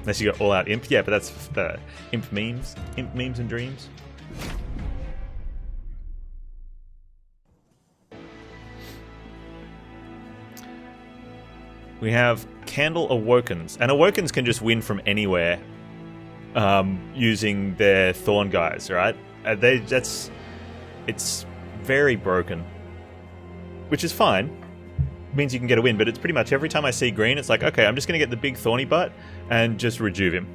Unless you got all out imp. Yeah, but that's imp memes. Imp memes and dreams. We have Candle Awokens. And Awokens can just win from anywhere using their Thorn guys, right? It's very broken. Which is fine. It means you can get a win, but it's pretty much every time I see green, it's like, okay, I'm just going to get the big Thorny butt and just rejuve him.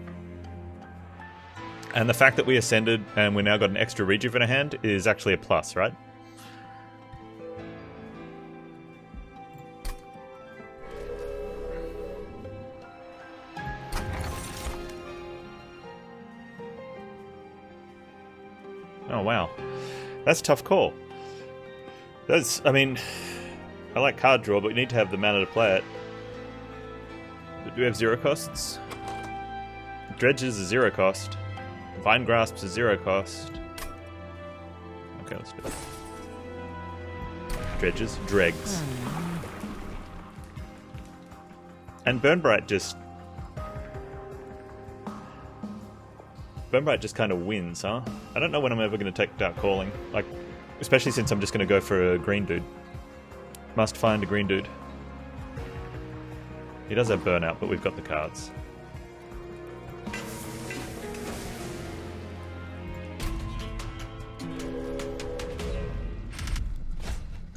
And the fact that we ascended and we now got an extra rejuve in our hand is actually a plus, right? Oh, wow. That's a tough call. I mean, I like card draw, but we need to have the mana to play it. But do we have 0 costs? Dredges is 0 cost. Vine Grasps is 0 cost. Okay, let's do it. Dredges. Dregs. And Burnbright just kind of wins, huh? I don't know when I'm ever going to take Dark Calling. Like, especially since I'm just going to go for a green dude. Must find a green dude. He does have Burnout, but we've got the cards.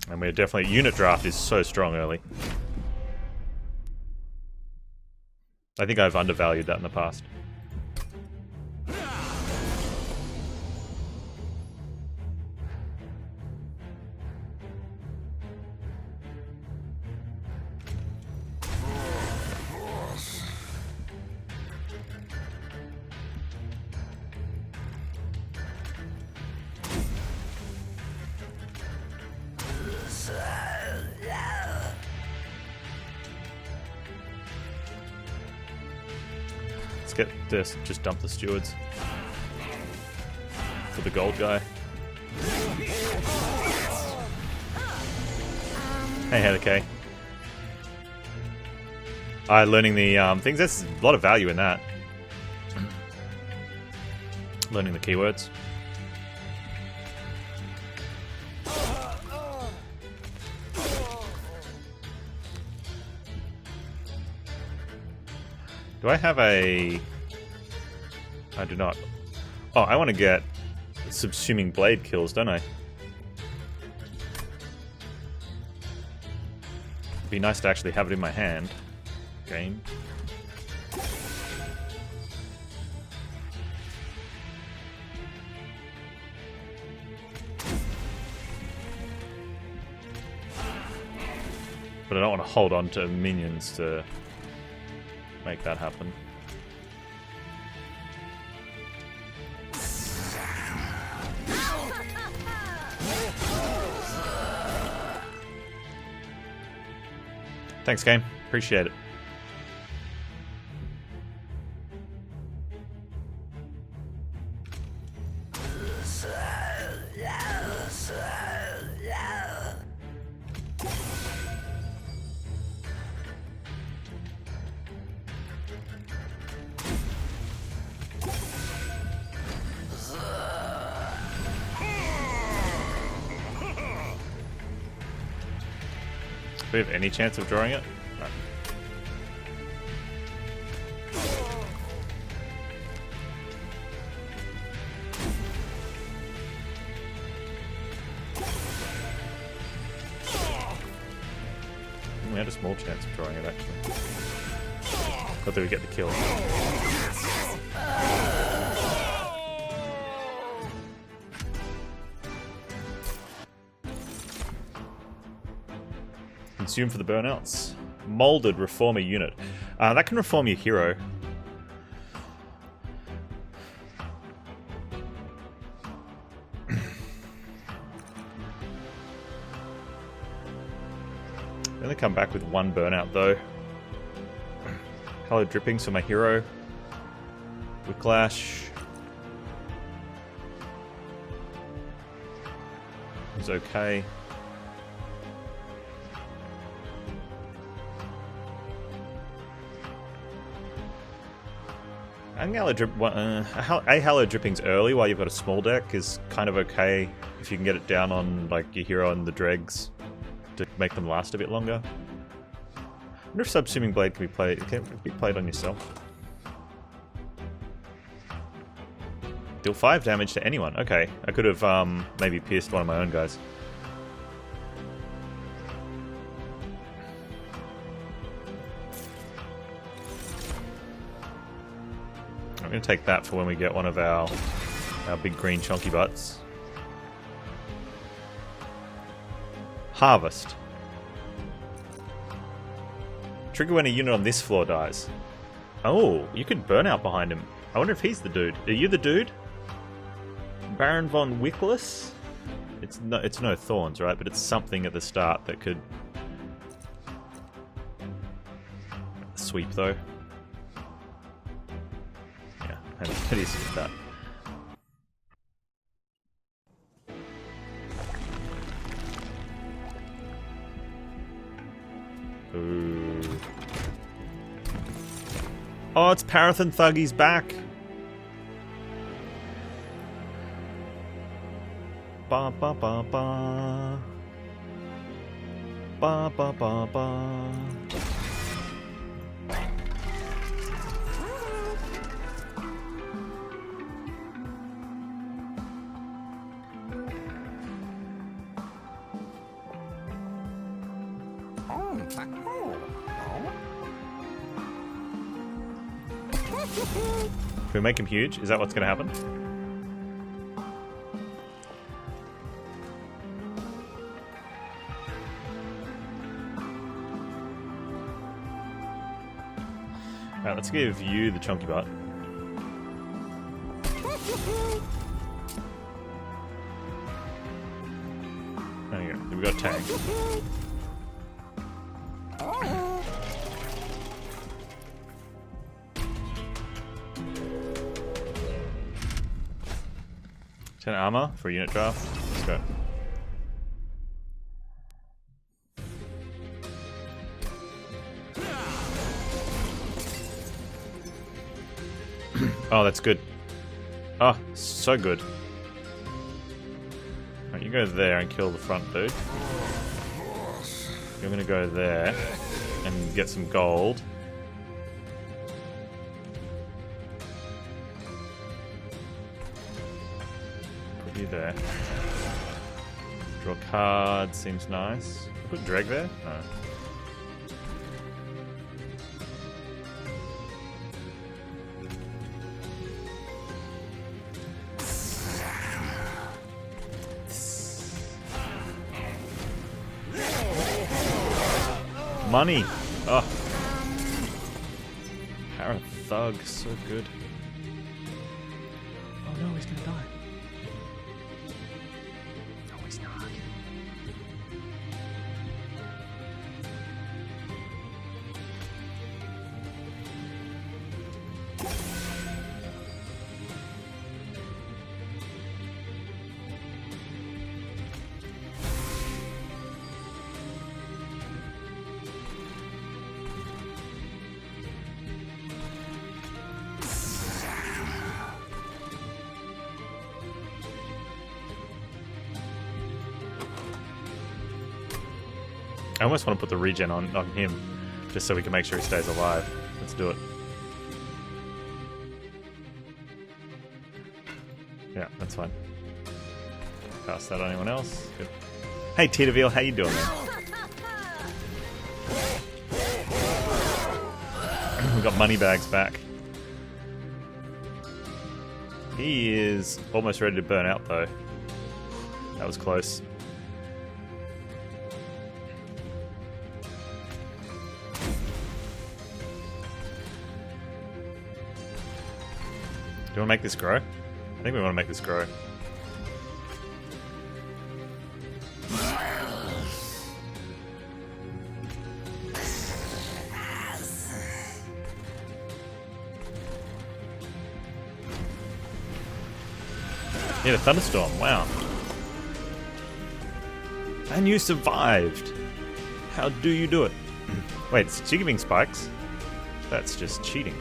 And we're definitely... Unit draft is so strong early. I think I've undervalued that in the past. Get this, just dump the stewards for the gold guy. Hey, Heather K. Learning the things. There's a lot of value in that. Learning the keywords. Do I have a... I do not. Oh, I want to get subsuming blade kills, don't I? It'd be nice to actually have it in my hand. Game. But I don't want to hold on to minions to make that happen. Thanks, game. Appreciate it. Do we have any chance of drawing it? No. We had a small chance of drawing it, actually. Not that we get the kill. Consume for the burnouts. Molded Reformer unit. That can reform your hero. Then they come back with 1 burnout though. Hallowed Drippings for my hero. Whiplash. Is okay. A Halo drippings early while you've got a small deck is kind of okay if you can get it down on like your hero and the dregs to make them last a bit longer. I wonder if Subsuming Blade can be played on yourself. Deal 5 damage to anyone. Okay, I could have maybe pierced one of my own guys. I'm going to take that for when we get one of our big green chonky butts. Harvest. Trigger when a unit on this floor dies. Oh, you could burn out behind him. I wonder if he's the dude. Are you the dude? Baron von Wickless? It's no thorns, right? But it's something at the start that could sweep though. How do you skip that? Ooh. Oh, it's Paraffin Thuggy's back! Ba ba ba ba. Ba ba ba ba. Can we make him huge? Is that what's going to happen? Alright, let's give you the chunky butt. There you go. We've got tag. Armor for a unit draft. Let's go. Oh, that's good. Oh, so good. Right, you go there and kill the front dude. You're gonna go there and get some gold. There. Draw a card, seems nice. Put drag there? No. Money! Oh. Para Thug, so good. Oh no, he's gonna die. I almost want to put the regen on him, just so we can make sure he stays alive. Let's do it. Yeah, that's fine. Cast that on anyone else. Good. Hey, Titaville, how you doing, man? We've got Moneybags back. He is almost ready to burn out, though. That was close. Do you want to make this grow? I think we want to make this grow. Yeah, the thunderstorm, wow. And you survived! How do you do it? Wait, is she giving spikes? That's just cheating.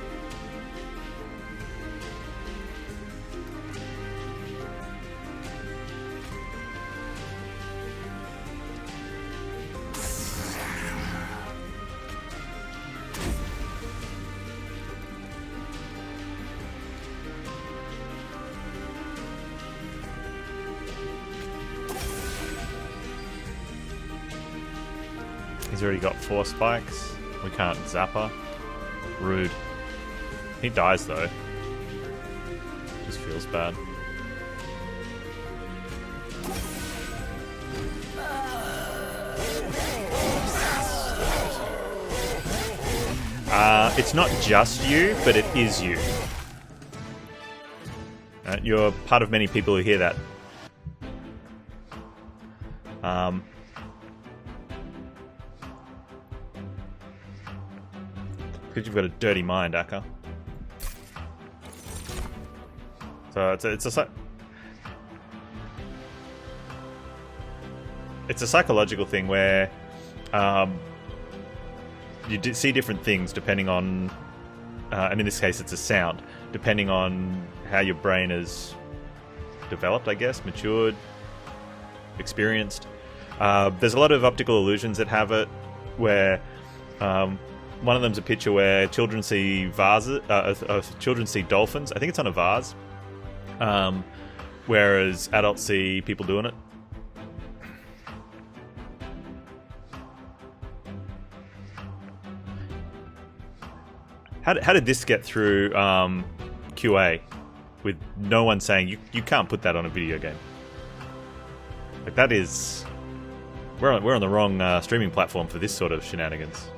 He's already got 4 spikes. We can't zapper. Rude. He dies though. Just feels bad. It's not just you, but it is you. You're part of many people who hear that. Because you've got a dirty mind, Akka. So it's a psychological thing where you see different things depending on, and in this case it's a sound, depending on how your brain is developed, I guess, matured, experienced. There's a lot of optical illusions that have it, where one of them's a picture where children see vases, children see dolphins. I think it's on a vase, whereas adults see people doing it. How did this get through QA with no one saying you can't put that on a video game? Like, that is... We're on the wrong streaming platform for this sort of shenanigans.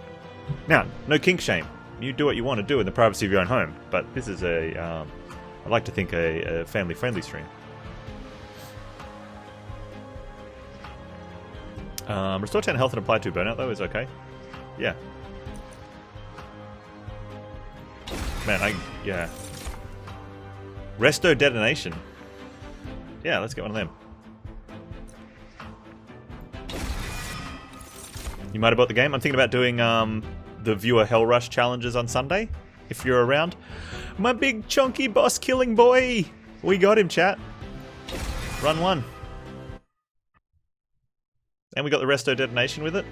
Now, no kink shame. You do what you want to do in the privacy of your own home. But this is I like to think a family-friendly stream. Restore 10 health and apply 2 burnout though is okay. Yeah. Man, yeah. Resto detonation. Yeah, let's get one of them. You might have bought the game. I'm thinking about doing the viewer Hell Rush challenges on Sunday, if you're around. My big chunky boss killing boy! We got him, chat. Run 1. And we got the resto detonation with it.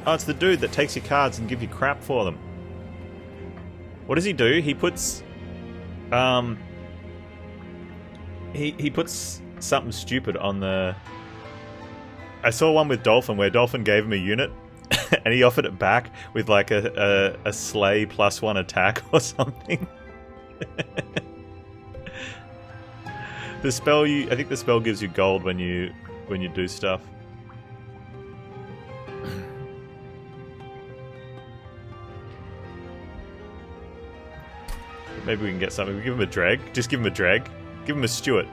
Oh, it's the dude that takes your cards and give you crap for them. What does he do? He puts... He puts something stupid on the... I saw one with Dolphin where Dolphin gave him a unit and he offered it back with like a slay +1 attack or something. The spell I think the spell gives you gold when you do stuff. Maybe we can get something. We give him a drag. Just give him a drag. Give him a Stuart.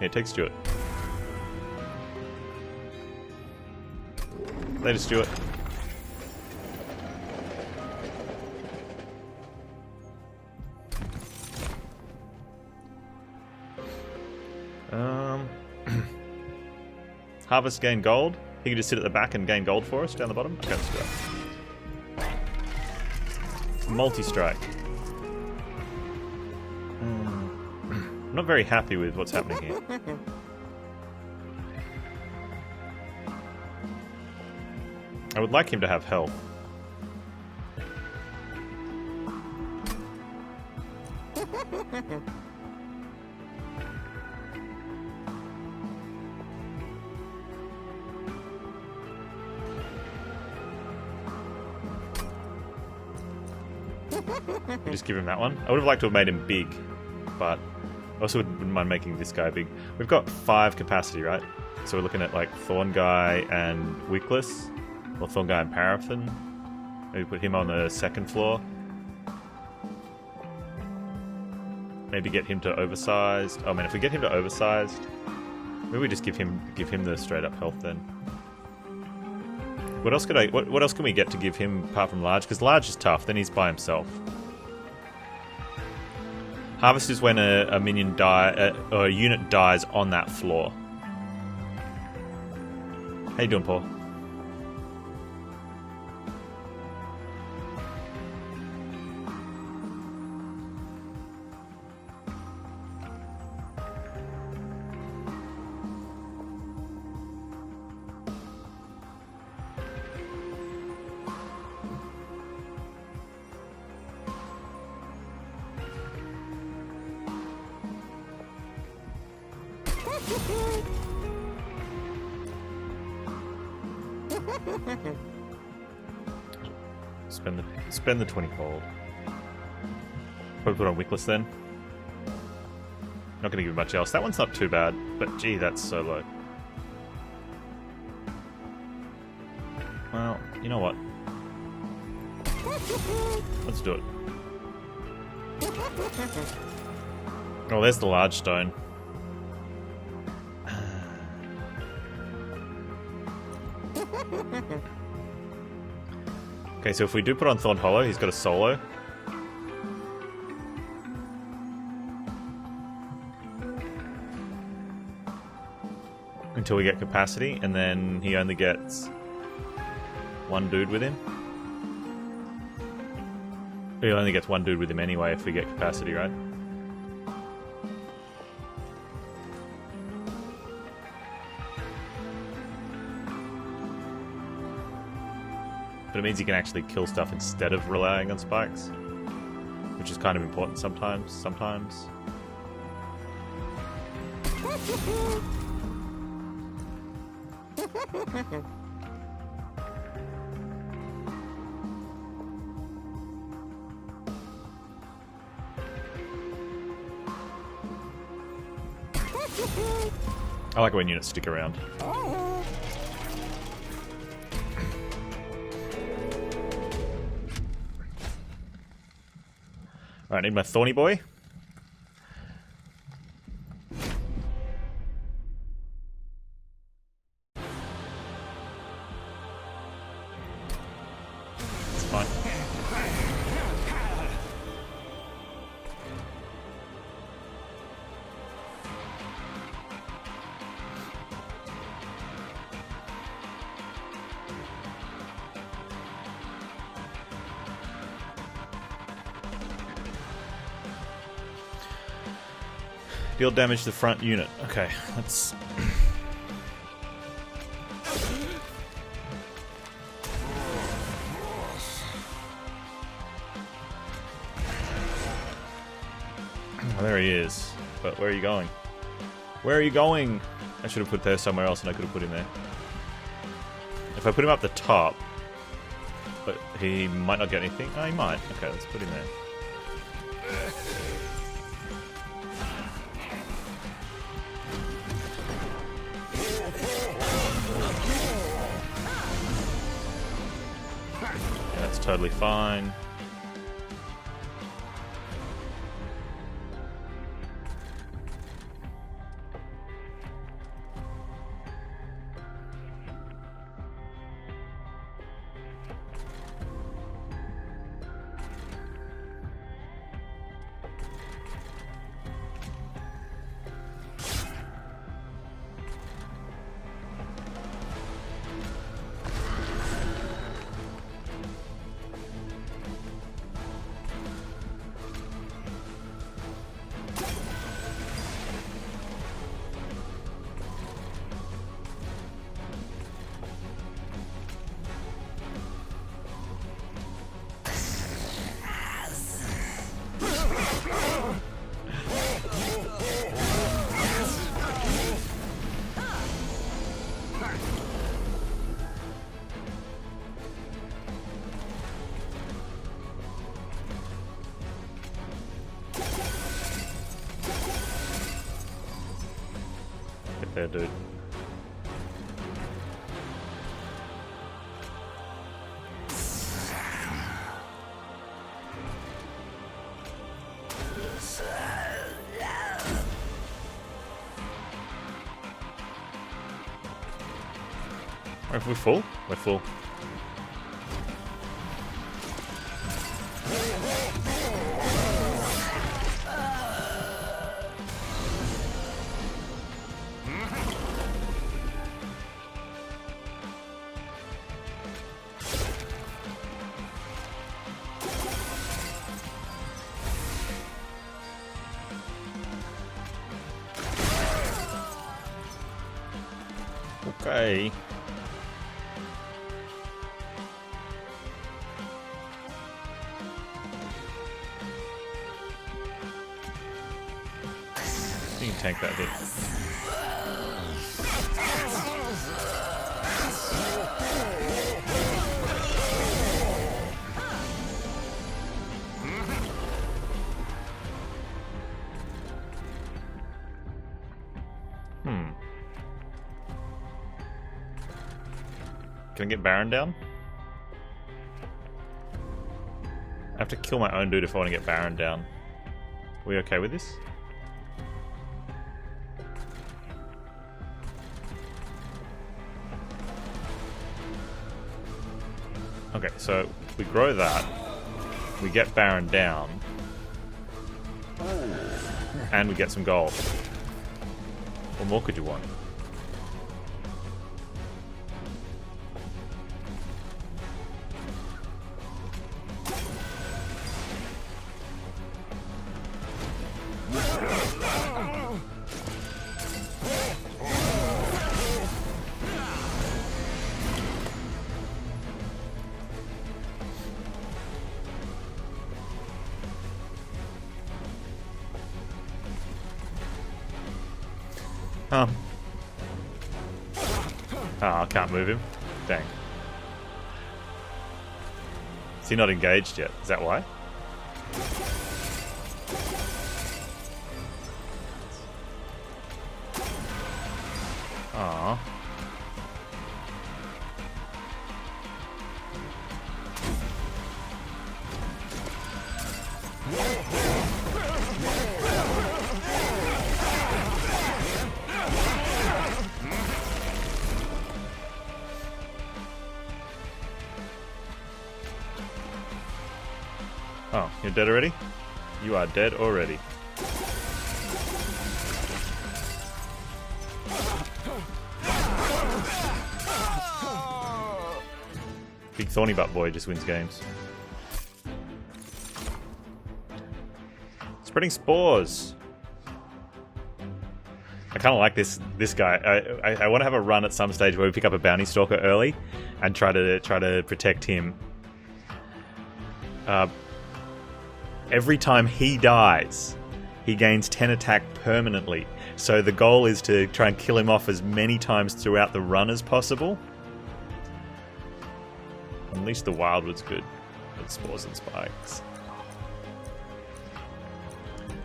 Yeah, take Stuart. Later, Stuart. Harvest, gain gold. He can just sit at the back and gain gold for us down the bottom. Okay, let's do that. Multi-strike. I'm not very happy with what's happening here. I would like him to have health. We'll just give him that one. I would have liked to have made him big, but I also wouldn't mind making this guy big. We've got 5 capacity, right? So we're looking at like Thorn Guy and Wickless, or Thorn Guy and Paraffin. Maybe put him on the 2nd floor. Maybe get him to oversized. Oh man, if we get him to oversized, maybe we just give him the straight up health then. What else what else can we get to give him apart from large? Because large is tough, then he's by himself. Harvest is when a minion or a unit dies on that floor. How you doing, Paul? Spend the 20 gold. Probably put on Wickless then. Not going to give much else. That one's not too bad, but gee, that's so low. Well, you know what? Let's do it. Oh, there's the large stone. Okay, so if we do put on Thorn Hollow, he's got a solo. Until we get capacity, and then he only gets one dude with him. He only gets one dude with him anyway if we get capacity, right? But it means he can actually kill stuff instead of relying on spikes, which is kind of important sometimes. I like it when units stick around. Alright, need my Thorny boy. It's fine. Deal damage to the front unit. Okay, let's... Oh, there he is. But where are you going? Where are you going? I should have put there somewhere else and I could have put him there. If I put him up the top... But he might not get anything. Oh, he might. Okay, let's put him there. Totally fine. There, dude. Are we full? We're full. Okay. You can tank that hit. Can I get Baron down? I have to kill my own dude if I want to get Baron down. Are we okay with this? Okay, so we grow that. We get Baron down. And we get some gold. What more could you want? Oh, I can't move him. Dang. Is he not engaged yet? Is that why? Aww. Oh, you're dead already? You are dead already. Big thorny butt boy just wins games. Spreading spores. I kind of like this guy. I want to have a run at some stage where we pick up a bounty stalker early and try to protect him. Every time he dies, he gains 10 attack permanently. So the goal is to try and kill him off as many times throughout the run as possible. Unleash the Wildwood's good with spores and spikes.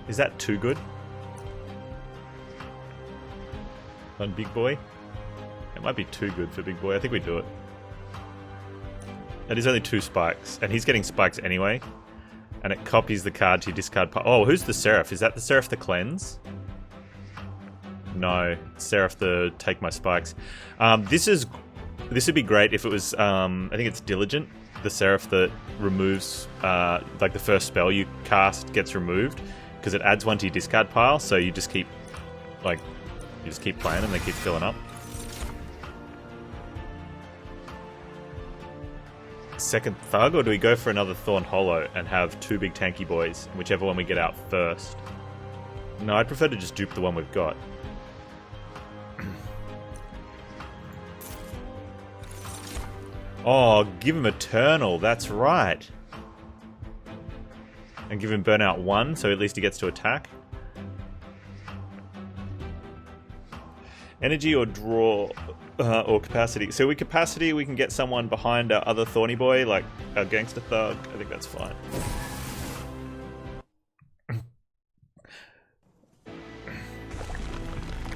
Is that too good? On Big Boy? It might be too good for Big Boy. I think we do it. That is only 2 spikes, and he's getting spikes anyway. And it copies the card to your discard pile. Oh, who's the Seraph? Is that the Seraph the Cleanse? No, Seraph the Take My Spikes. This would be great if it was, I think it's Diligent. The Seraph that removes, like the first spell you cast gets removed. Because it adds 1 to your discard pile, so you just keep, like, playing and they keep filling up. Second Thug, or do we go for another Thorn Hollow and have 2 big tanky boys, whichever one we get out first? No, I'd prefer to just dupe the one we've got. Oh, give him Eternal, that's right. And give him Burnout 1, so at least he gets to attack. Energy or draw... or capacity. So with capacity, we can get someone behind our other Thorny Boy, like our Gangster Thug. I think that's fine.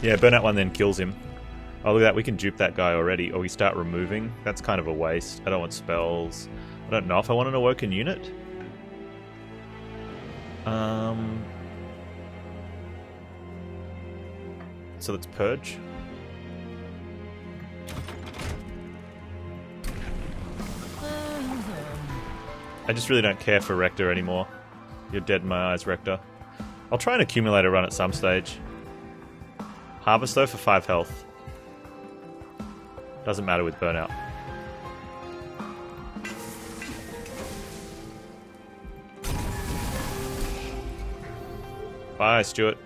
Yeah, Burnout 1 then kills him. Oh, look at that. We can dupe that guy already. Or we start removing. That's kind of a waste. I don't want spells. I don't know if I want an Awoken unit. So let's Purge. I just really don't care for Rector anymore. You're dead in my eyes, Rector. I'll try and accumulate a run at some stage. Harvest though for 5 health. Doesn't matter with Burnout. Bye, Stuart.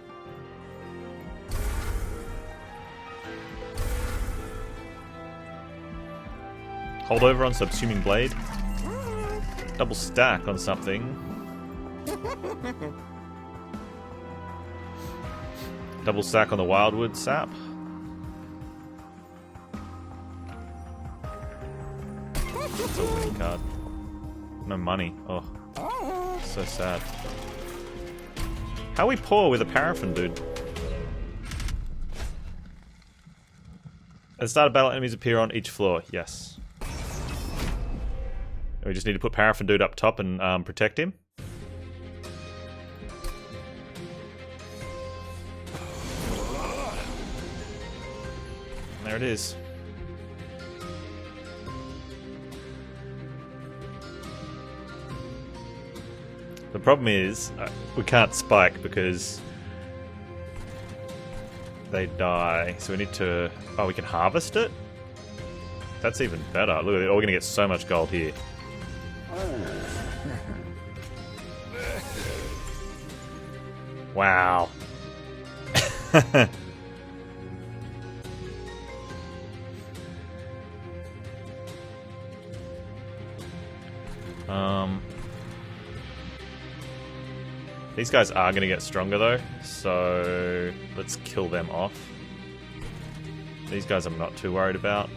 Hold over on Subsuming Blade. Double stack on something. Double stack on the Wildwood Sap. That's a winning card. No money. Oh, so sad. How are we poor with a Paraffin, dude? At the start of battle, enemies appear on each floor. Yes. We just need to put Paraffin Dude up top and protect him. And there it is. The problem is, we can't spike because they die. So we need to... Oh, we can harvest it? That's even better. Look at it. Oh, we're going to get so much gold here. Wow. These guys are going to get stronger though, so let's kill them off. These guys I'm not too worried about.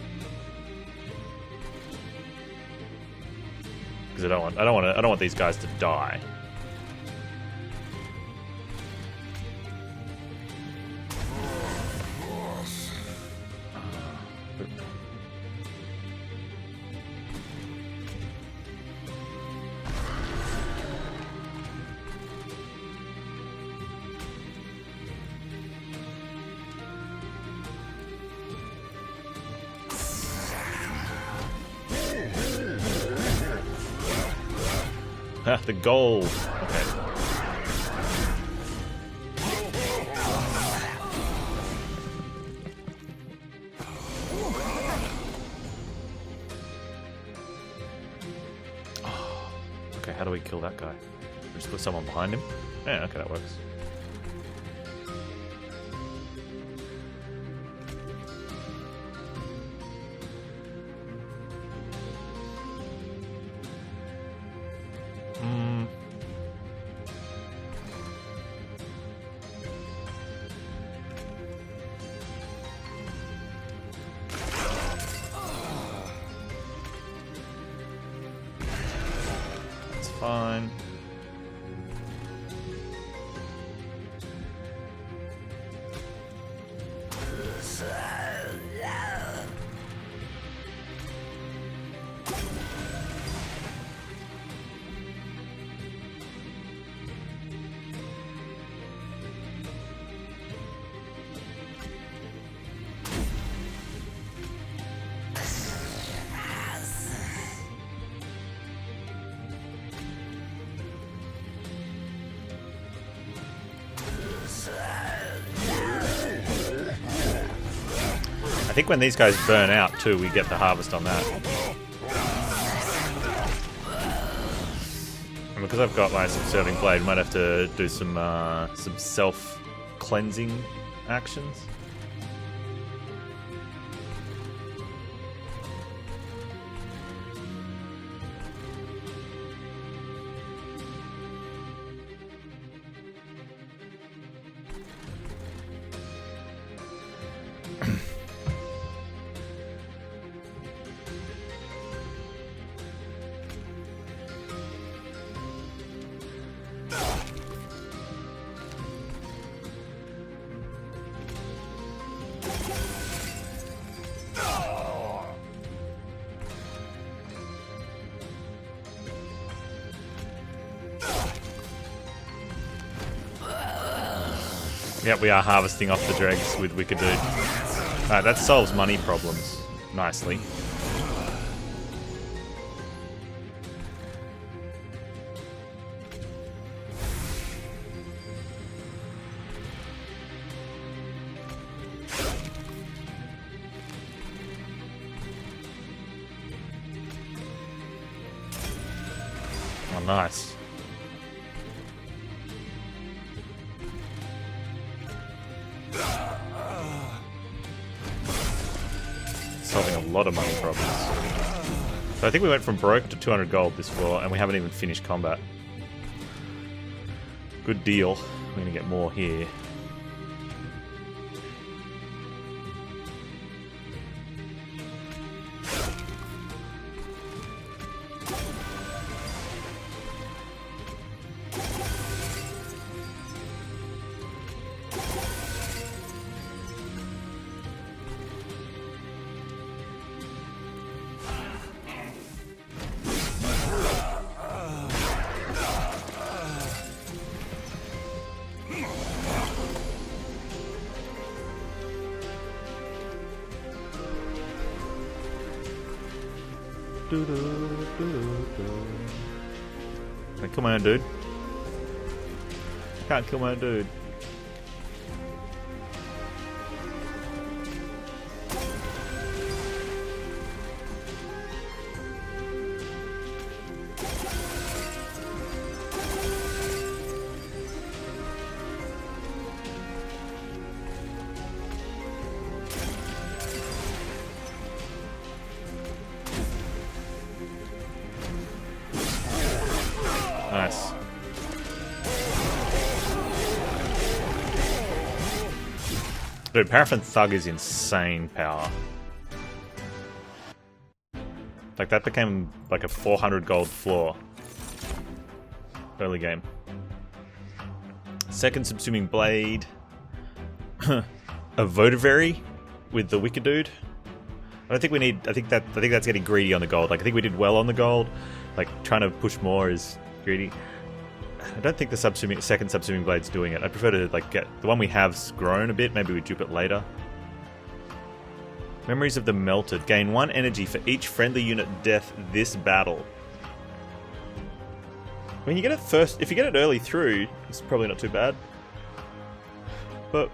Because I don't want these guys to die. The gold. Okay. Oh. Okay, how do we kill that guy? Just put someone behind him? Yeah, okay, that works. Fine. I think when these guys burn out too, we get the harvest on that. And because I've got my subserving blade, we might have to do some self-cleansing actions. Yep, we are harvesting off the dregs with Wicked Dude. Alright, that solves money problems nicely. Oh, nice. Solving a lot of money problems. So I think we went from broke to 200 gold this floor, and we haven't even finished combat. Good deal. We're going to get more here. Can I kill my own dude? I can't kill my own dude. Nice. Dude, Paraffin Thug is insane power. Like, that became like a 400 gold floor. Early game. Second Subsuming Blade. A Votivary with the Wicked Dude. I don't think we need... I think that's getting greedy on the gold. Like, I think we did well on the gold. Like, trying to push more is greedy. I don't think the second Subsuming Blade's doing it. I prefer to like get the one we have's grown a bit. Maybe we dupe it later. Memories of the Melted. Gain 1 energy for each friendly unit death this battle. When you get it first, if you get it early through, it's probably not too bad. But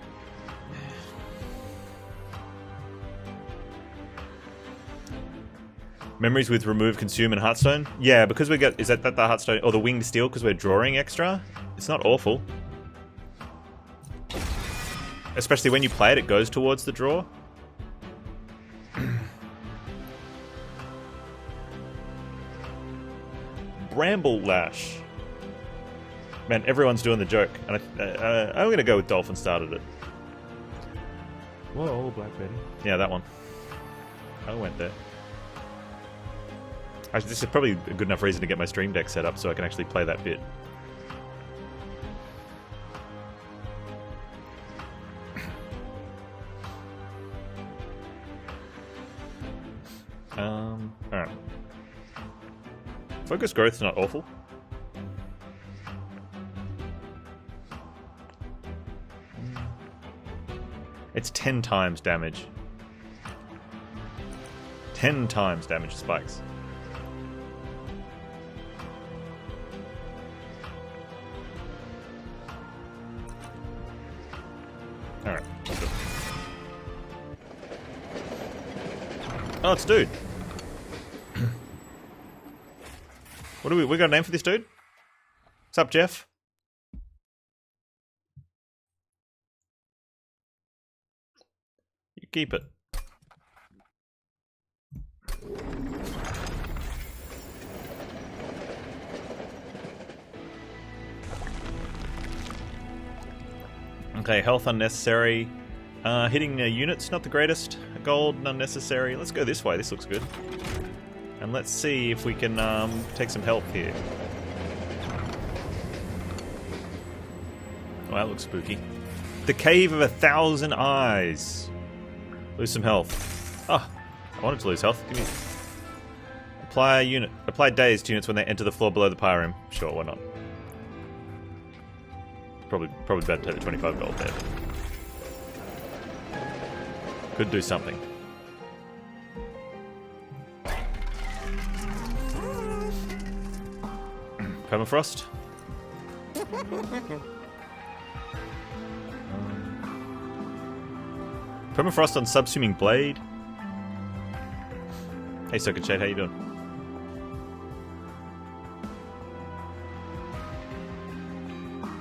memories with remove, consume, and Heartstone. Yeah, because we got... Is that the Heartstone... Or the Winged Steel, because we're drawing extra? It's not awful. Especially when you play it, it goes towards the draw. Bramble Lash. Man, everyone's doing the joke. And I'm going to go with Dolphin started it. Whoa, Black Betty. Yeah, that one. I went there. Actually, this is probably a good enough reason to get my stream deck set up so I can actually play that bit. Alright. Focus growth's not awful. It's 10 times damage. 10 times damage spikes. Alright. Oh, it's dude. What do we got a name for this dude? What's up, Jeff? You keep it. Okay, health unnecessary. Hitting units, not the greatest. Gold, unnecessary. Let's go this way, this looks good. And let's see if we can take some help here. Oh, that looks spooky. The Cave of 1,000 Eyes. Lose some health. Oh, I wanted to lose health. Give me... Apply daze to units when they enter the floor below the pyre room. Sure, why not? Probably better to take the 25 gold there. Could do something. Permafrost. Permafrost on Subsuming Blade. Hey Circuit Shade, how you doing?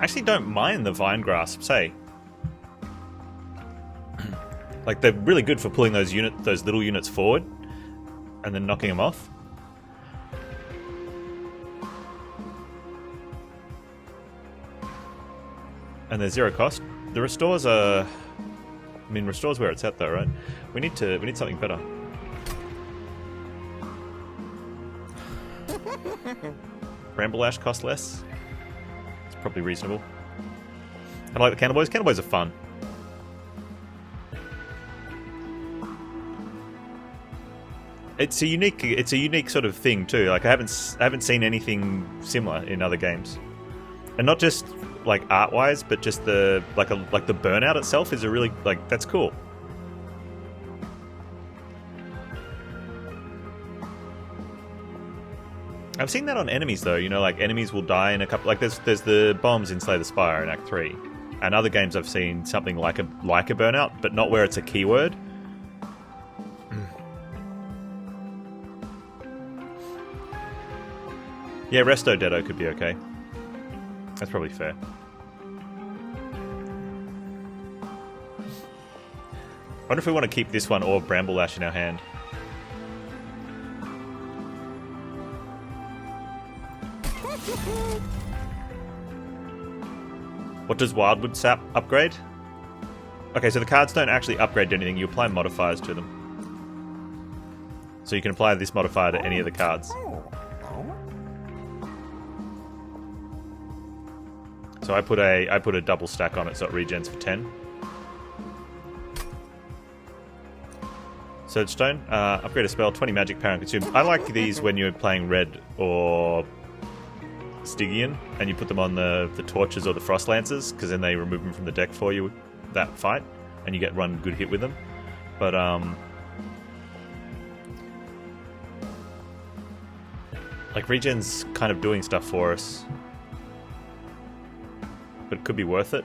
I actually don't mind the Vine Grasps, hey. Like, they're really good for pulling those little units forward and then knocking them off. And they're zero cost. The restores are... I mean, restore's where it's at though, right? We need something better. Bramble Ash cost less. It's probably reasonable. I like the Candle Boys. Candle Boys are fun. It's a unique sort of thing too. Like I haven't seen anything similar in other games, and not just like art wise, but just the like the burnout itself is a really like that's cool. I've seen that on enemies though. You know, like enemies will die in a couple. Like there's the bombs in Slay the Spire in Act 3, and other games I've seen something like a burnout, but not where it's a keyword. Yeah, Resto Deado could be okay. That's probably fair. I wonder if we want to keep this one or Bramble Ash in our hand. What does Wildwood Sap upgrade? Okay, so the cards don't actually upgrade to anything. You apply modifiers to them. So you can apply this modifier to any of the cards. So I put a double stack on it, so it regens for 10. Surge Stone, upgrade a spell, 20 magic power and consume. I like these when you're playing red or Stygian, and you put them on the torches or the frost lancers, because then they remove them from the deck for you that fight, and you get one good hit with them. But like regen's kind of doing stuff for us, but it could be worth it.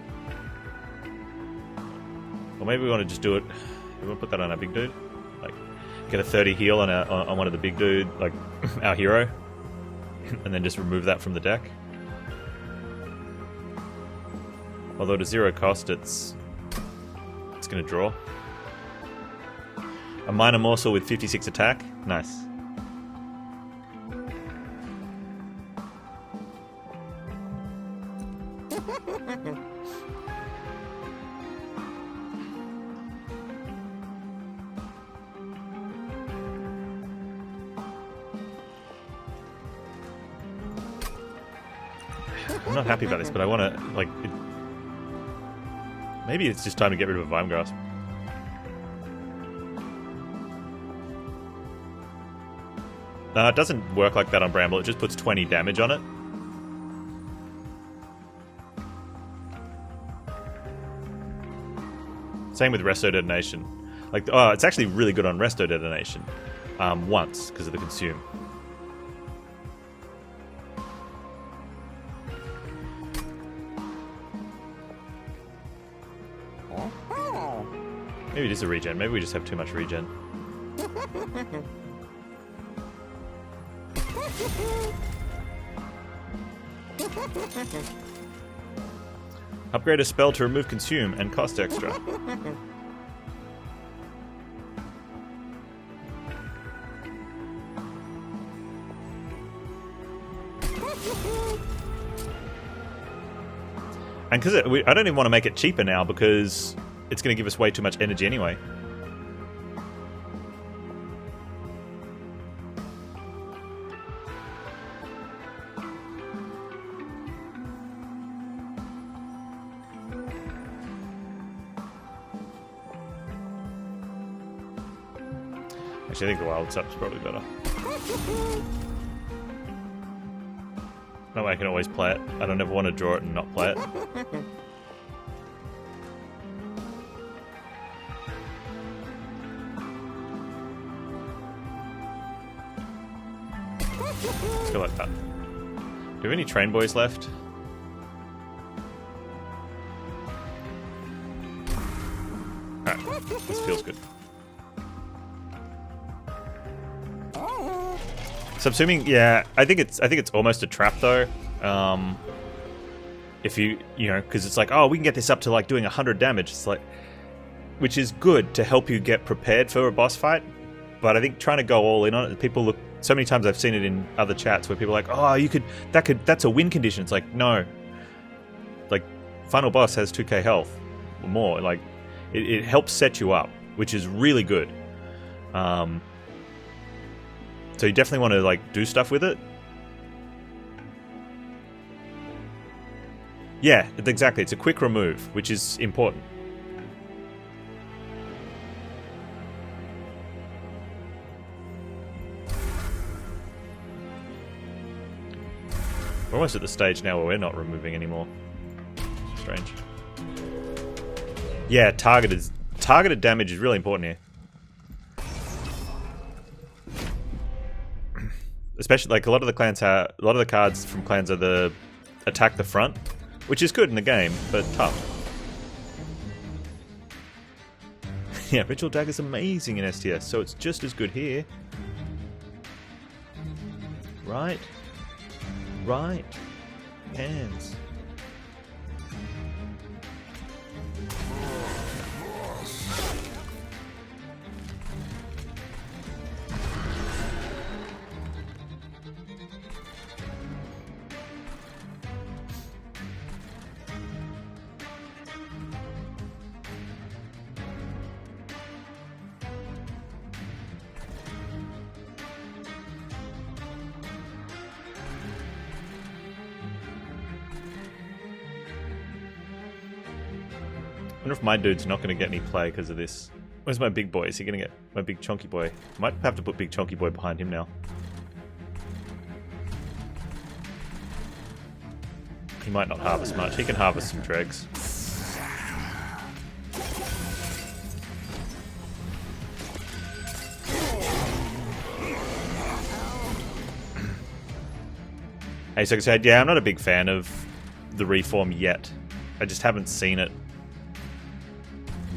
Or maybe we want to just do it. We want to put that on our big dude, like get a 30 heal on one of the big dude, like our hero. And then just remove that from the deck. Although at a 0 cost, it's going to draw. A minor morsel with 56 attack. Nice. I'm not happy about this, but I want to, like... Maybe it's just time to get rid of a Vine Grasp. No, it doesn't work like that on Bramble. It just puts 20 damage on it. Same with Resto Detonation. Like, oh, it's actually really good on Resto Detonation. Once, because of the consume. Maybe it is a regen. Maybe we just have too much regen. Upgrade a spell to remove consume and cost extra. And because I don't even want to make it cheaper now, because it's going to give us way too much energy anyway. Actually, I think the Wild Sap's probably better. That way I can always play it. I don't ever want to draw it and not play it. Let's go like that. Do we have any train boys left? Alright, this feels good. Subsuming, yeah, I think it's almost a trap though. If you know, because it's like, oh, we can get this up to like doing 100 damage. It's like, which is good to help you get prepared for a boss fight. But I think trying to go all in on it, people look. So many times I've seen it in other chats where people are like, oh, that's a win condition. It's like, no. Like, final boss has 2k health or more. Like, it helps set you up, which is really good. So you definitely want to like do stuff with it. Yeah, exactly. It's a quick remove, which is important. We're almost at the stage now where we're not removing anymore. Strange. Yeah, targeted damage is really important here. Especially like a lot of the cards from clans are the attack the front, which is good in the game, but tough. Yeah, Ritual Dagger's amazing in STS, so it's just as good here. Right. Right. Hands. I wonder if my dude's not going to get any play because of this. Where's my big boy? Is he going to get my big chunky boy? Might have to put big chunky boy behind him now. He might not harvest much. He can harvest some dregs. Hey, so I said, yeah, I'm not a big fan of the reform yet. I just haven't seen it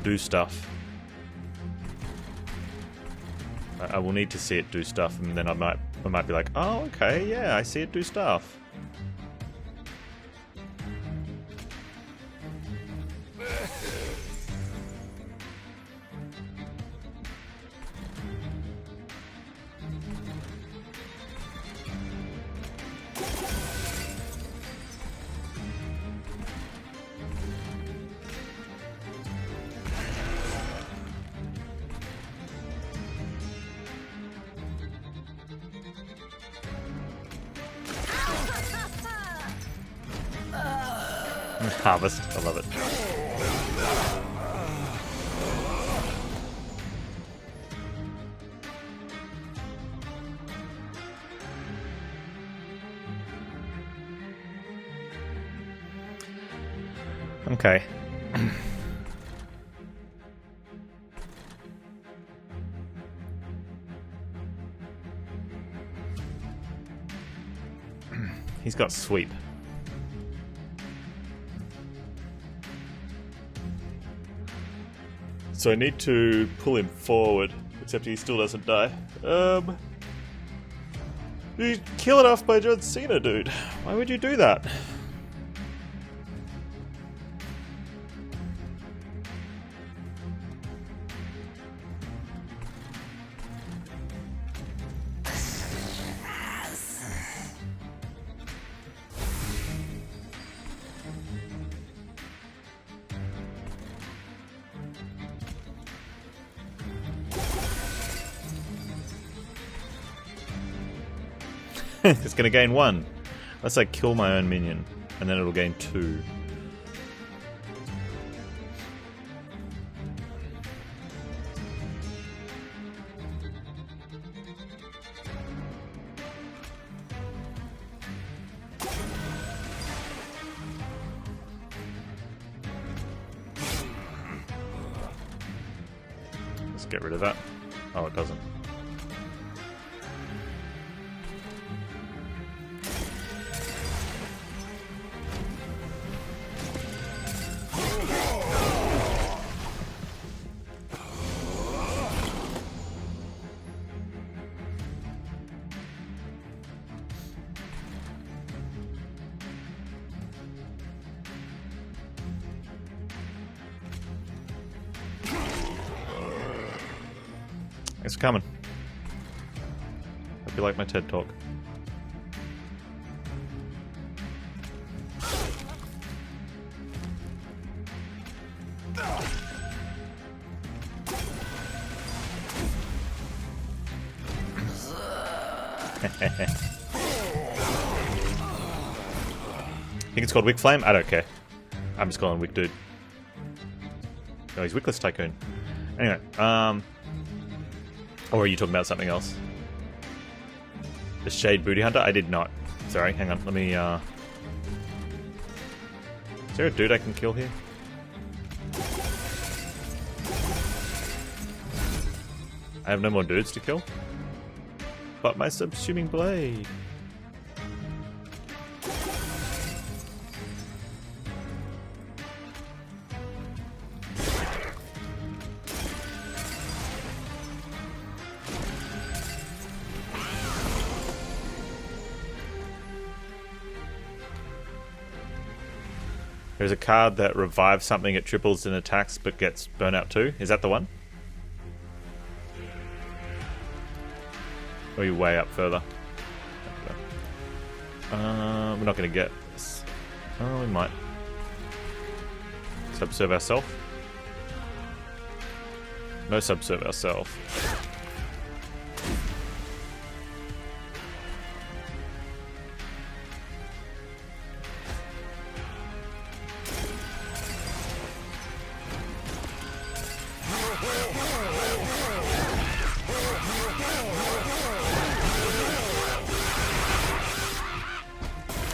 do stuff. I will need to see it do stuff, and then I might be like, oh, okay, yeah, I see it do stuff. Harvest, I love it. Okay. He's got sweep. So I need to pull him forward, except he still doesn't die. You kill it off by John Cena, dude. Why would you do that? It's gonna gain 1. Unless I kill my own minion, and then it'll gain 2. Let's get rid of that. Oh, it doesn't. Thanks for coming. Hope you like my TED Talk. Think it's called Wick Flame? I don't care. I'm just calling Wick Dude. No, he's Wickless Tycoon. Anyway, or are you talking about something else? The Shade Booty Hunter? I did not. Sorry, hang on. Let me, Is there a dude I can kill here? I have no more dudes to kill? but my subsuming blade. There's a card that revives something, it triples in attacks but gets burnout too. Is that the one? Or are you way up further? We're not going to get this. Oh, we might. Subserve ourselves? No subserve ourselves.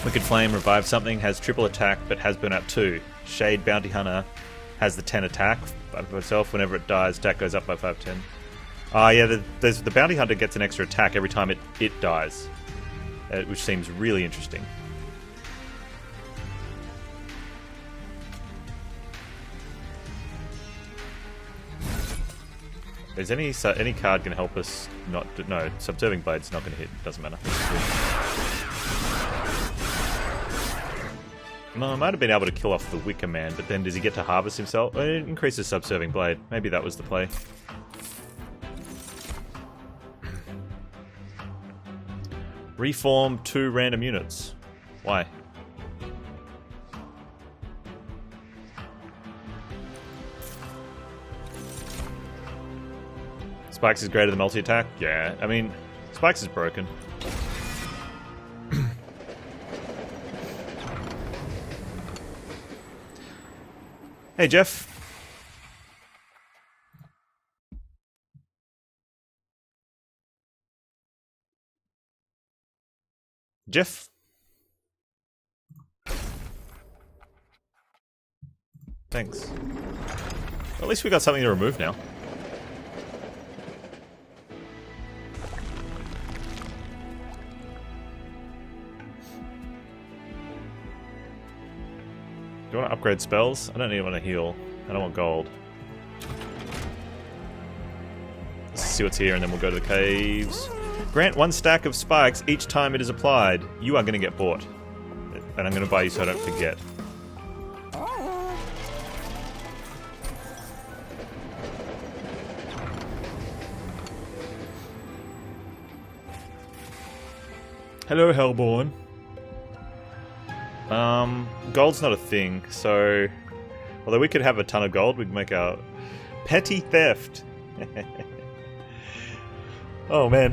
Wicked Flame, revive something, has triple attack but has burnout 2. Shade Bounty Hunter has the 10 attack by itself. Whenever it dies, attack goes up by 5/10. Yeah, the Bounty Hunter gets an extra attack every time it dies, which seems really interesting. Is any card going to help us not... No, Subserving Blade's not going to hit. Doesn't matter. No, I might have been able to kill off the Wicker Man, but then does he get to harvest himself? It increases Subserving Blade. Maybe that was the play. Reform 2 random units. Why? Spikes is greater than multi-attack? Yeah, I mean, Spikes is broken. Hey, Jeff. Jeff? Thanks. Well, at least we got something to remove now. Do you want to upgrade spells? I don't even want to heal. I don't want gold. Let's see what's here and then we'll go to the caves. Grant 1 stack of spikes each time it is applied. You are going to get bought. And I'm going to buy you so I don't forget. Hello, Hellborn. Gold's not a thing, so... Although we could have a ton of gold, we'd make our... Petty theft! Oh, man.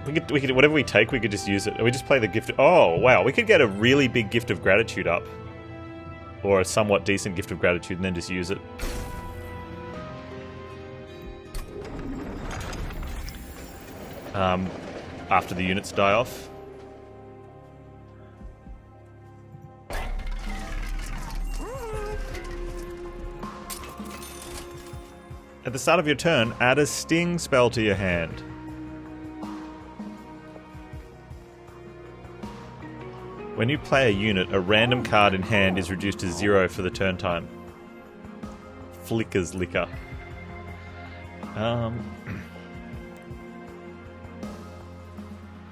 We could, whatever we take, we could just use it. We just play the gift... Oh, wow, we could get a really big gift of gratitude up. Or a somewhat decent gift of gratitude and then just use it. After the units die off. At the start of your turn, add a sting spell to your hand. When you play a unit, a random card in hand is reduced to 0 for the turn time. Flicker's Liquor.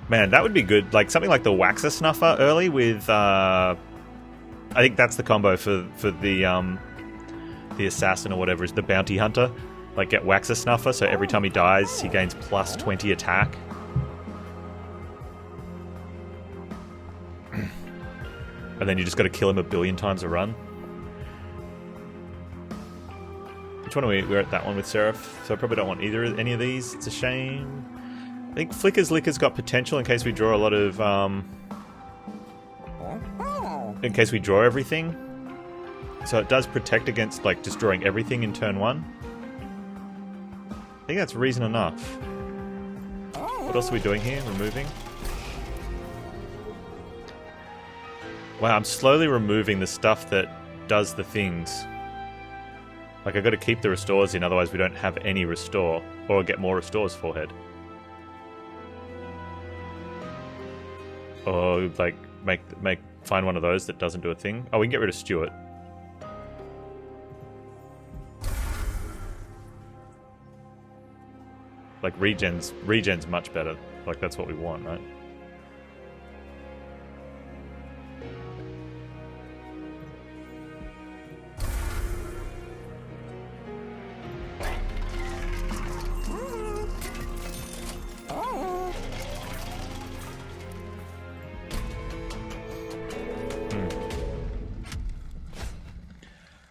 Man, that would be good. Like something like the Waxer Snuffer early with. I think that's the combo for the assassin or whatever is the bounty hunter. Like get Waxer Snuffer, so every time he dies, he gains plus 20 attack. And then you just got to kill him a billion times a run. Which one are we? We're at that one with Seraph, so I probably don't want any of these. It's a shame. I think Flicker's Liquor's got potential in case we draw a lot of, in case we draw everything. So it does protect against, like, destroying everything in turn 1. I think that's reason enough. What else are we doing here? Removing? Wow, I'm slowly removing the stuff that does the things. Like, I've got to keep the restores in, otherwise we don't have any restore. Or get more restores forehead. Or, like, find one of those that doesn't do a thing. Oh, we can get rid of Stuart. Like, regen's much better. Like, that's what we want, right?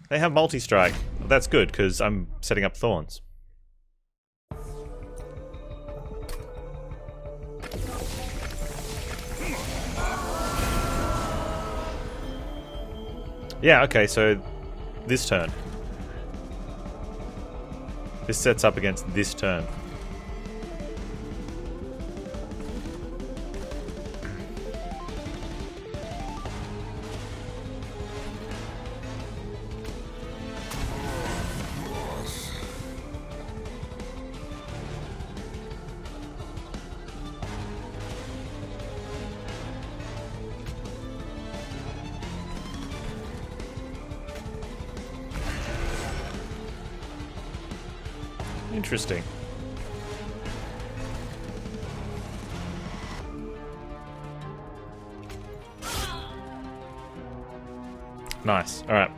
They have multi-strike. That's good, because I'm setting up thorns. Yeah, okay, so this turn. This sets up against this turn. Interesting. Nice. All right.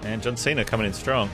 And John Cena coming in strong.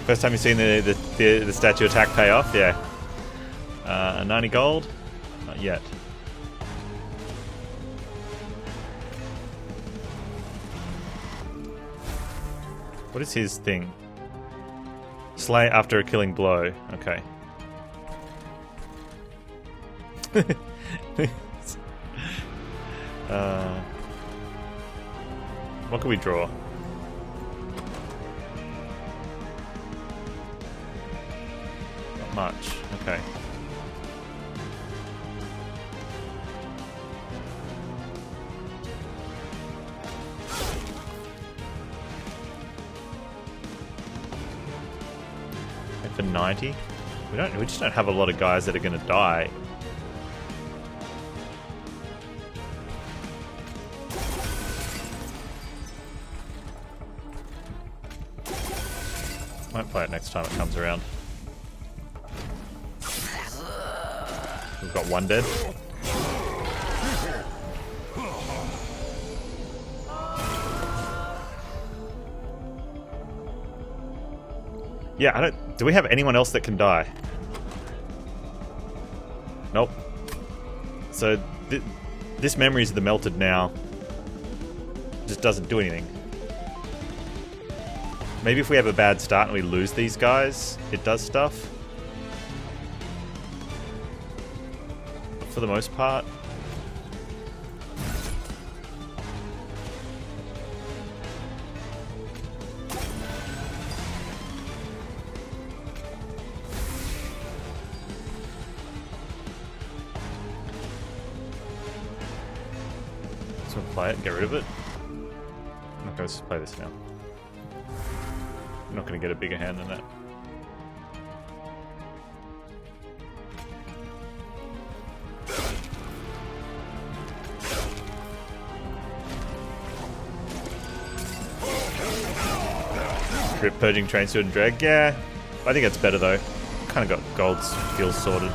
First time you've seen the statue attack pay off? Yeah. 90 gold? Not yet. What is his thing? Slay after a killing blow. Okay. What can we draw? Not much. Okay. For 90? We just don't have a lot of guys that are gonna die. Might play it next time it comes around. We've got one dead. Yeah, I don't... Do we have anyone else that can die? Nope. So, this Memories of the Melted now just doesn't do anything. Maybe if we have a bad start and we lose these guys, it does stuff. But for the most part... play it and get rid of it. Okay, let's just play this now. I'm not going to get a bigger hand than that. Drip Purging Train Sword and Drag. Yeah, I think it's better though. Kind of got Gold's skills sorted.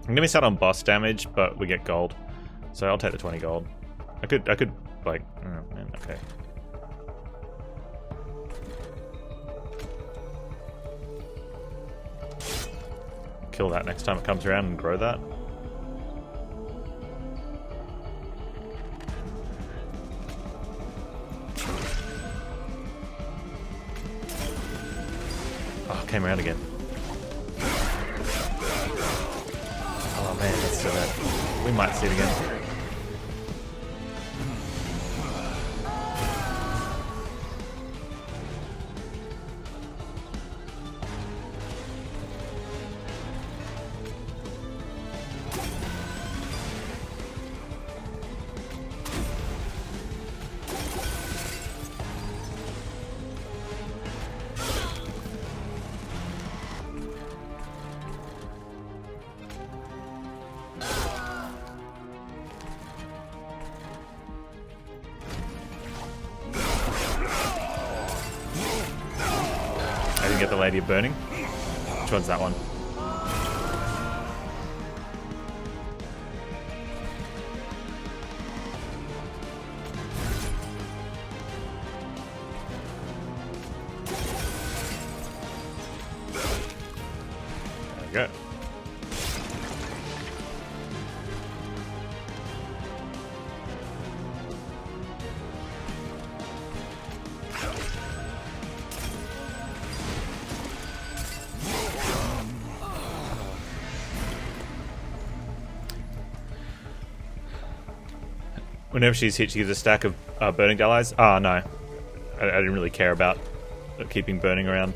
I'm gonna miss out on boss damage, but we get gold, so I'll take the 20 gold. I could like, oh man, okay. Kill that next time it comes around and grow that. Oh, came around again. Oh man, that's so bad. We might see it again. Get the Lady of Burning. Which one's that one? There we go. Whenever she's hit, she gives a stack of burning allies. Oh no, I didn't really care about keeping burning around.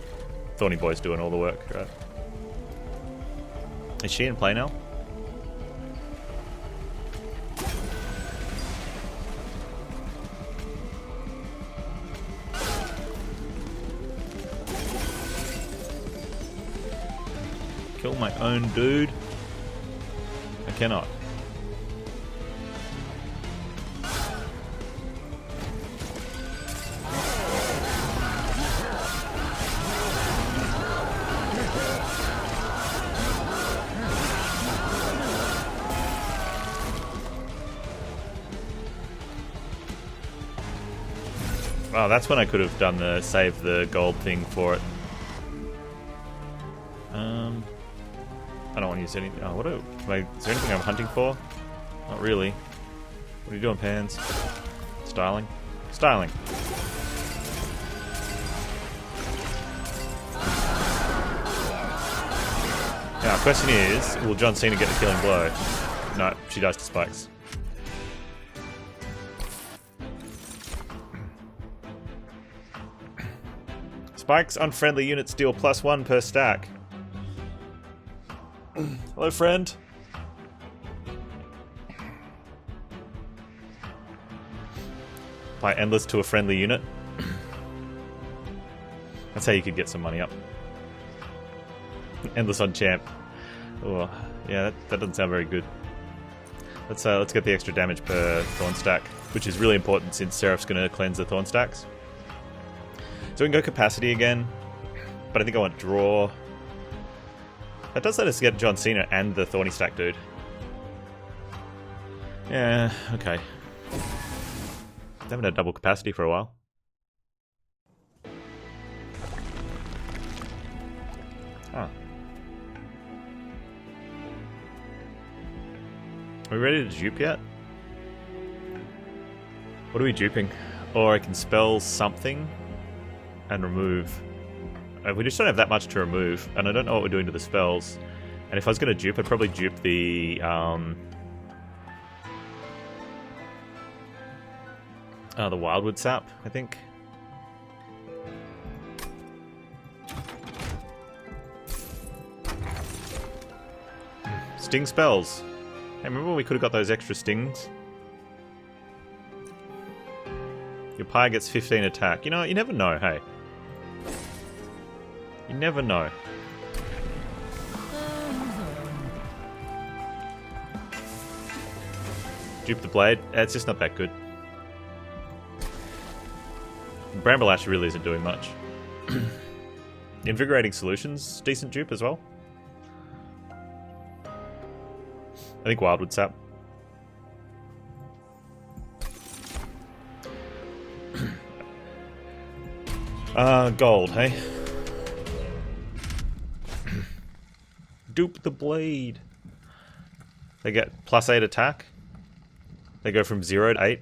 Thorny boy's doing all the work, right? Is she in play now? Kill my own dude. I cannot. Oh, that's when I could have done the save the gold thing for it. I don't want to use anything. Oh, is there anything I'm hunting for? Not really. What are you doing, Panz? Styling? Styling. Now, the question is, will John Cena get the killing blow? No, she dies to spikes. Spikes on friendly units deal +1 per stack. Hello, friend. Apply endless to a friendly unit. That's how you could get some money up. Endless on champ. Oh, yeah, that doesn't sound very good. Let's get the extra damage per thorn stack, which is really important since Seraph's going to cleanse the thorn stacks. So we can go capacity again, but I think I want draw. That does let us get John Cena and the Thorny stack dude. Yeah, okay. Haven't had double capacity for a while. Ah. Are we ready to dupe yet? What are we duping? Or I can spell something and remove. We just don't have that much to remove, and I don't know what we're doing to the spells. And if I was going to dupe, I'd probably dupe the Wildwood Sap, I think. Sting spells. Hey, remember when we could have got those extra stings? Your pyre gets 15 attack. You know, you never know, hey. You never know. Dupe the blade. It's just not that good. Bramble Ash really isn't doing much. Invigorating Solutions, decent dupe as well. I think Wildwood Sap. Gold, hey? Dupe the blade. They get +8 attack. They go from 0 to 8.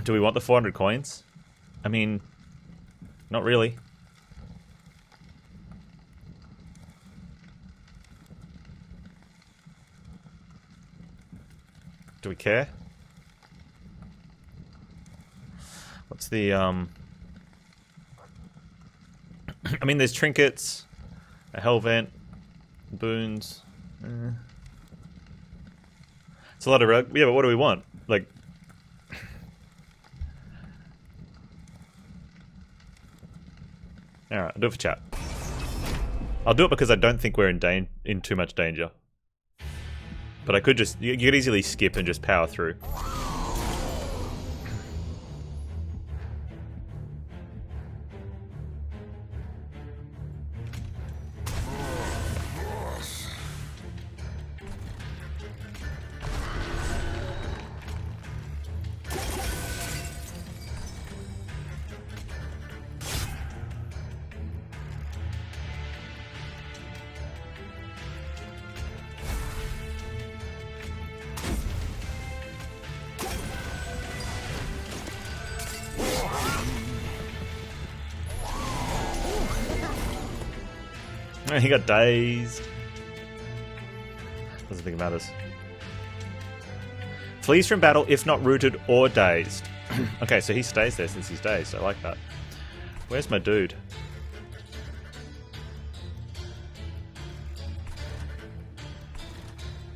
Do we want the 400 coins? I mean, not really. Do we care? What's the, I mean, there's trinkets, a hell vent, boons. It's a lot of rug. Yeah, but what do we want? Like, alright, I'll do it for chat. I'll do it because I don't think we're in too much danger. But I could just... You could easily skip and just power through. He got dazed. Doesn't think it matters. Flees from battle if not rooted or dazed. Okay, so he stays there since he's dazed. I like that. Where's my dude?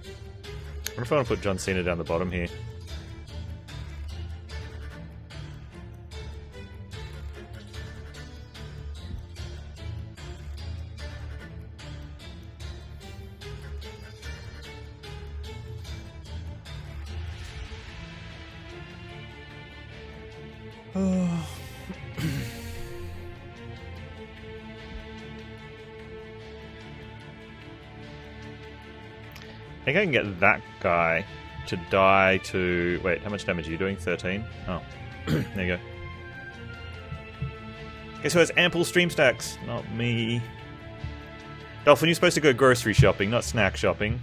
I wonder if I want to put John Cena down the bottom here. I think I can get that guy to die to... Wait, how much damage are you doing? 13? Oh. There you go. Guess who has ample stream stacks? Not me. Dolphin, you're supposed to go grocery shopping, not snack shopping.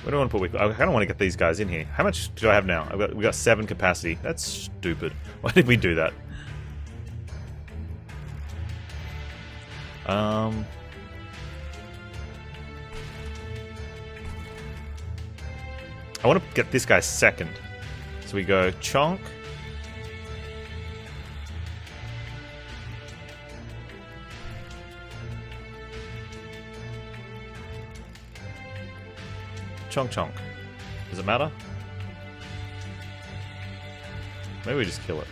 What do I want to put? I kind of want to get these guys in here. How much do I have now? We got 7 capacity. That's stupid. Why did we do that? I want to get this guy second. So we go Chonk. Chonk Chonk. Does it matter? Maybe we just kill it.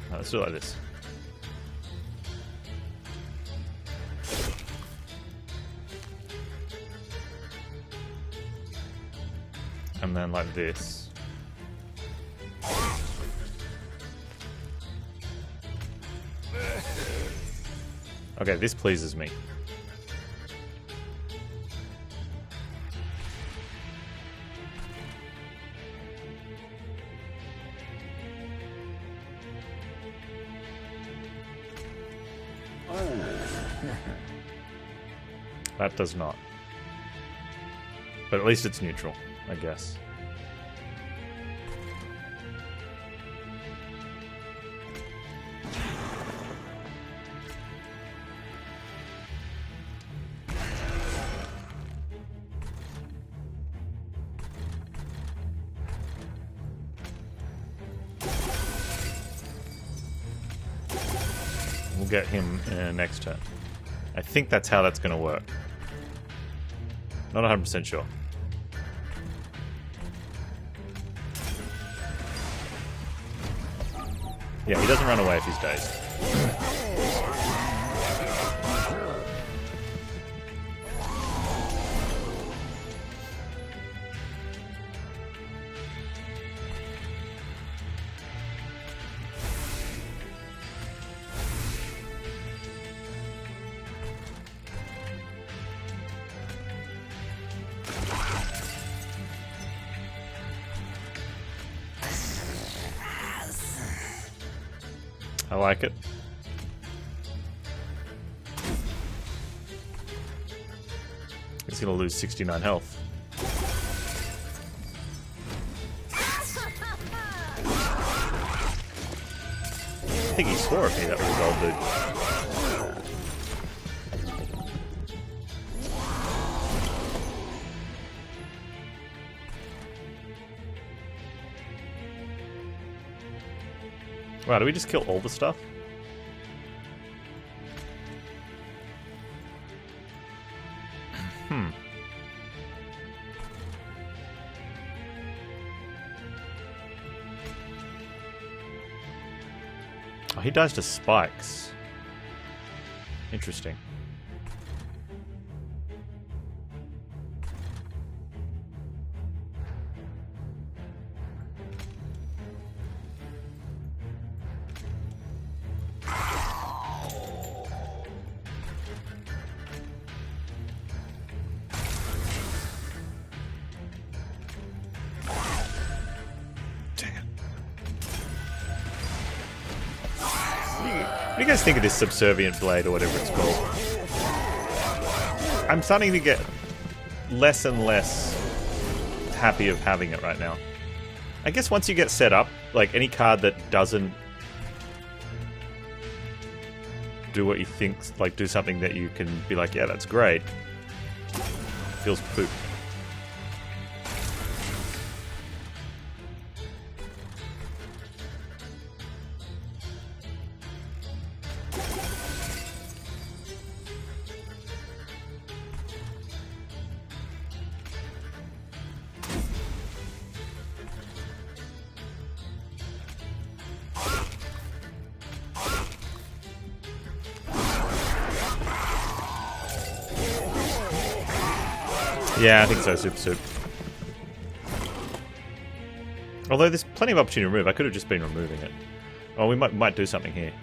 No, let's do it like this. And then like this. Okay, this pleases me. That does not. But at least it's neutral, I guess. We'll get him next turn. I think that's how that's going to work. Not 100% sure. Yeah, he doesn't run away if he's dazed. I like it. He's gonna lose 69 health. I think he swore at me that was old dude. Wow, do we just kill all the stuff? Oh, he dies to spikes. Interesting. What do you guys think of this subservient blade or whatever it's called? I'm starting to get less and less happy of having it right now. I guess once you get set up, like any card that doesn't do what you think, like do something that you can be like, yeah, that's great, feels poop. Yeah, I think so, Super Soup. Although there's plenty of opportunity to remove, I could have just been removing it. Oh, we might do something here.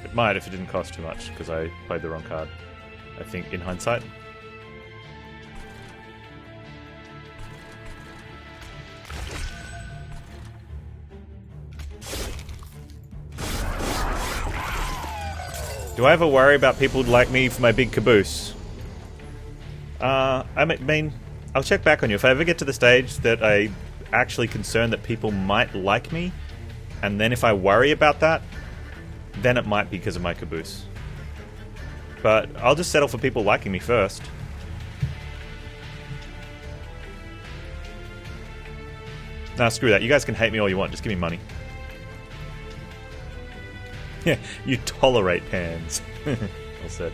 It might if it didn't cost too much, because I played the wrong card, I think, in hindsight. Do I ever worry about people like me for my big caboose? I mean, I'll check back on you. If I ever get to the stage that I'm actually concerned that people might like me, and then if I worry about that, then it might be because of my caboose. But I'll just settle for people liking me first. Nah, screw that. You guys can hate me all you want. Just give me money. Yeah, you tolerate Panz. Well said.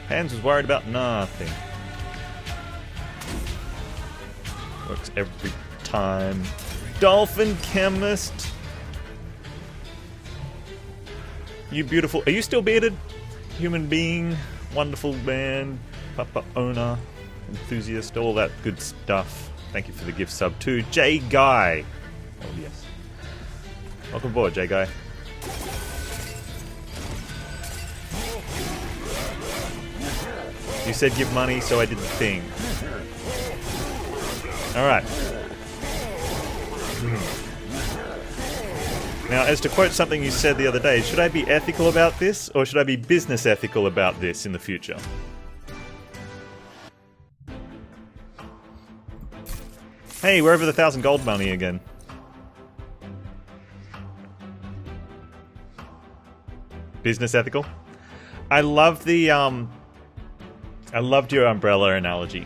Panz was worried about nothing. Works every time. Dolphin Chemist! You beautiful... Are you still bearded? Human being... Wonderful man, Papa owner, enthusiast, all that good stuff. Thank you for the gift sub to J Guy. Oh yes. Welcome aboard, J Guy. You said give money, so I did the thing. Alright. Now, as to quote something you said the other day, should I be ethical about this, or should I be business ethical about this in the future? Hey, we're over the 1,000 gold money again. Business ethical? I love the, I loved your umbrella analogy.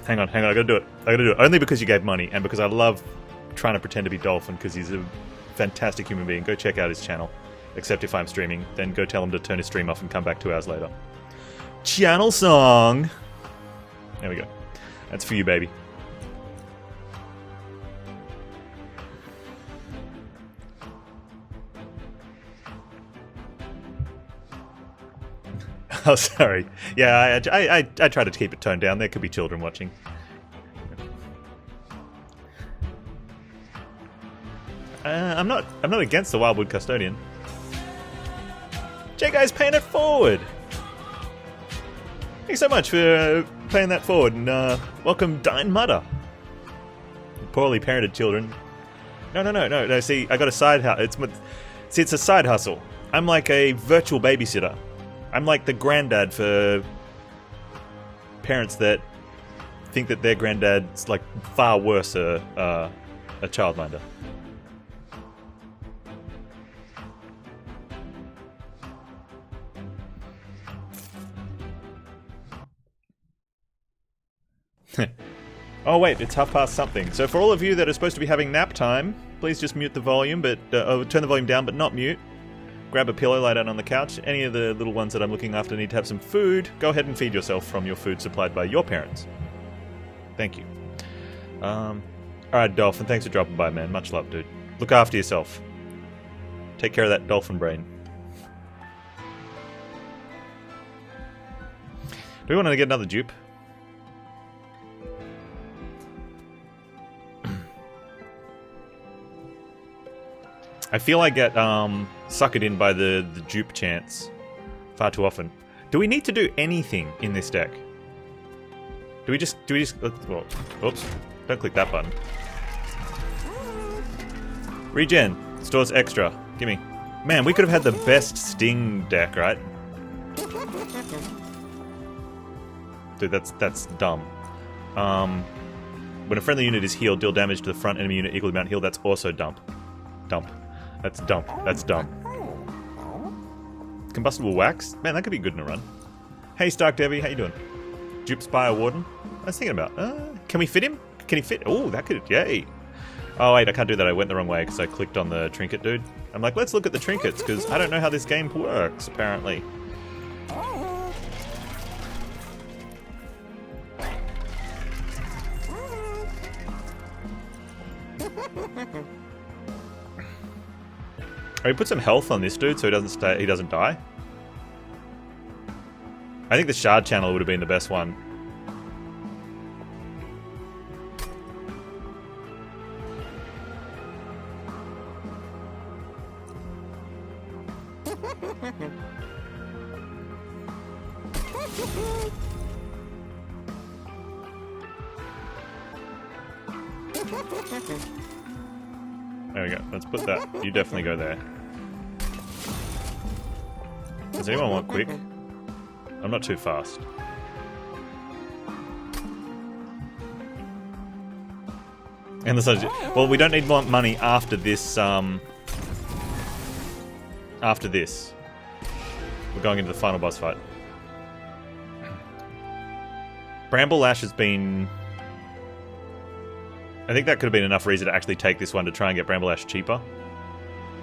Hang on, I gotta do it. I gotta do it. Only because you gave money, and because I love trying to pretend to be Dolphin, because he's a fantastic human being. Go check out his channel. Except if I'm streaming, then go tell him to turn his stream off and come back 2 hours later. Channel song! There we go. That's for you, baby. Oh, sorry. Yeah, I try to keep it toned down. There could be children watching. I'm not against the Wildwood Custodian. J-Guy's paying it forward! Thanks so much for paying that forward, and welcome Dine Mudder. Poorly parented children. No, see, I got a side hustle. It's a side hustle. I'm like a virtual babysitter. I'm like the granddad for parents that think that their granddad's like far worse a childminder. Oh wait, it's something. So for all of you that are supposed to be having nap time, please just mute the volume, but turn the volume down, but not mute. Grab a pillow, lie down on the couch. Any of the little ones that I'm looking after need to have some food. Go ahead and feed yourself from your food supplied by your parents. Thank you. Alright, Dolphin, thanks for dropping by, man. Much love, dude. Look after yourself. Take care of that dolphin brain. Do we want to get another dupe? I feel I get suckered in by the dupe chance far too often. Do we need to do anything in this deck? Do we just well, oops, don't click that button. Regen, stores extra, gimme. Man, we could have had the best Sting deck, right? Dude, that's dumb. When a friendly unit is healed, deal damage to the front enemy unit equal amount healed, that's also dump. That's dumb. That's dumb. Combustible wax? Man, that could be good in a run. Hey, Stark Devi, how you doing? Dupe Spire Warden? I was thinking about, can we fit him? Can he fit? Oh, that could, yay. Oh, wait, I can't do that. I went the wrong way because I clicked on the trinket, dude. I'm like, let's look at the trinkets, because I don't know how this game works, apparently. Oh, we put some health on this dude so he doesn't die. I think the shard channel would have been the best one. There we go. Let's put that. You definitely go there. Does anyone want quick? I'm not too fast. And the subject. Well, we don't need more money after this. After this, we're going into the final boss fight. Bramble Lash has been. I think that could have been enough reason to actually take this one to try and get Bramble Ash cheaper.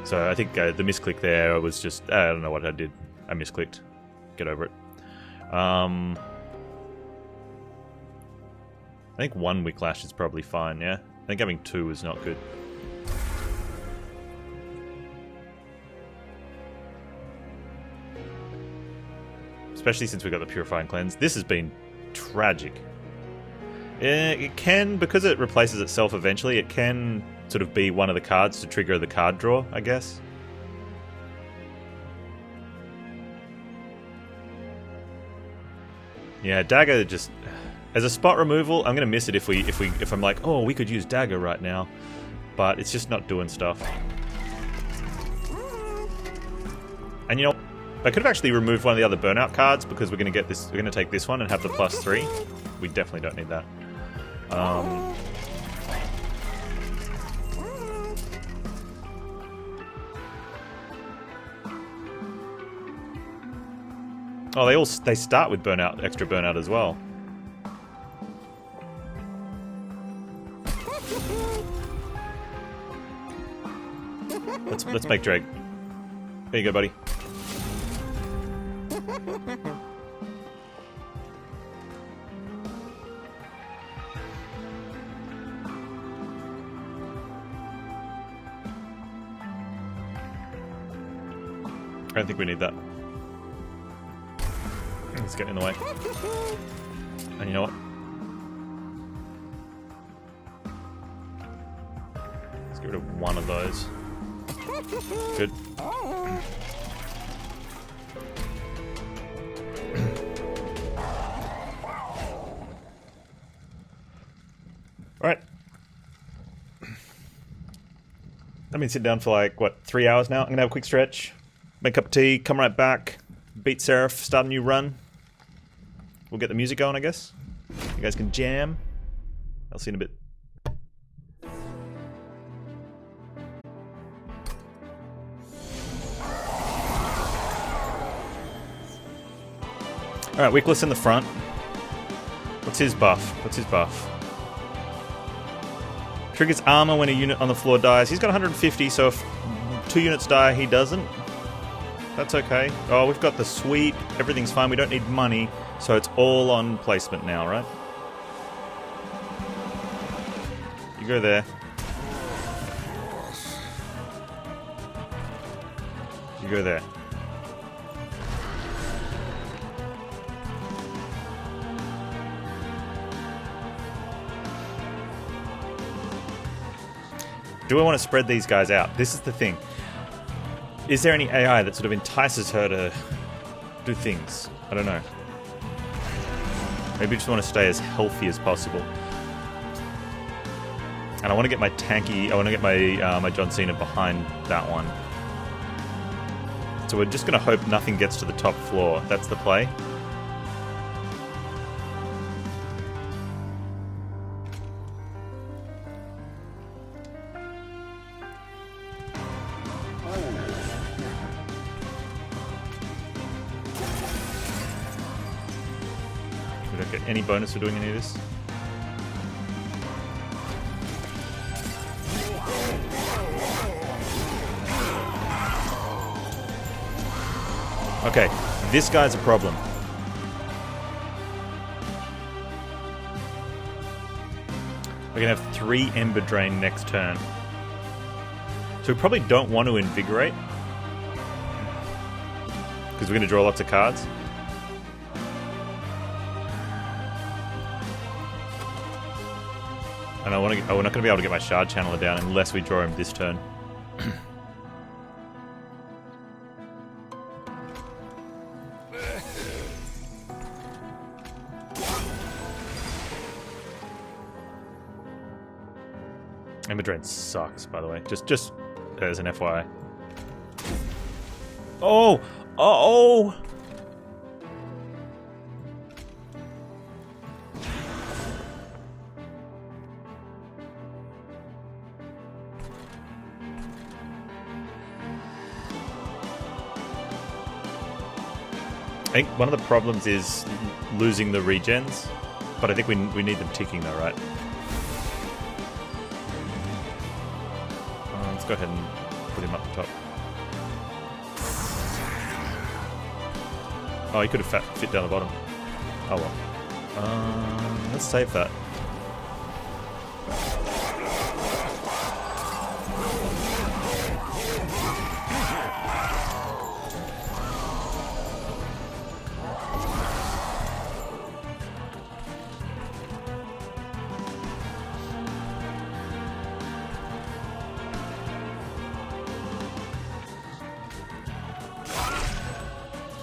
So I think the misclick there was just... I don't know what I did. I misclicked. Get over it. I think 1 Wick Lash is probably fine, yeah? I think having 2 is not good. Especially since we got the Purifying Cleanse. This has been tragic. It can, because it replaces itself eventually, it can sort of be one of the cards to trigger the card draw, I guess. Yeah, dagger just as a spot removal. I'm gonna miss it if I'm like, oh, we could use dagger right now, but it's just not doing stuff. And you know, I could have actually removed one of the other burnout cards because we're gonna get this. We're gonna take this one and have the +3. We definitely don't need that. Oh, they start with burnout, extra burnout as well. Let's make Drake. There you go, buddy. I don't think we need that. Let's get in the way. And you know what? Let's get rid of one of those. Good. Alright. I've been sitting down for like, what, 3 hours now? I'm gonna have a quick stretch, make a cup of tea, come right back, beat Seraph, start a new run. We'll get the music going, I guess. You guys can jam. I'll see you in a bit. Alright, Wickless in the front. What's his buff? What's his buff? Triggers armor when a unit on the floor dies. He's got 150, so if 2 units die, he doesn't. That's okay. Oh, we've got the sweep. Everything's fine. We don't need money, so it's all on placement now, right? You go there. You go there. Do I want to spread these guys out? This is the thing. Is there any AI that sort of entices her to do things? I don't know. Maybe I just want to stay as healthy as possible. And I want to get my tanky... I want to get my my John Cena behind that one. So we're just going to hope nothing gets to the top floor. That's the play. Get any bonus for doing any of this? Okay, this guy's a problem. We're gonna have 3 Ember Drain next turn. So we probably don't want to Invigorate, because we're gonna draw lots of cards. And we're not going to be able to get my Shard Channeler down unless we draw him this turn. Ember Drain sucks, by the way. Just as an FYI. Oh! Oh! I think one of the problems is losing the regens, but I think we need them ticking though, right? Let's go ahead and put him up the top. Oh, he could have fit down the bottom. Oh well. Let's save that.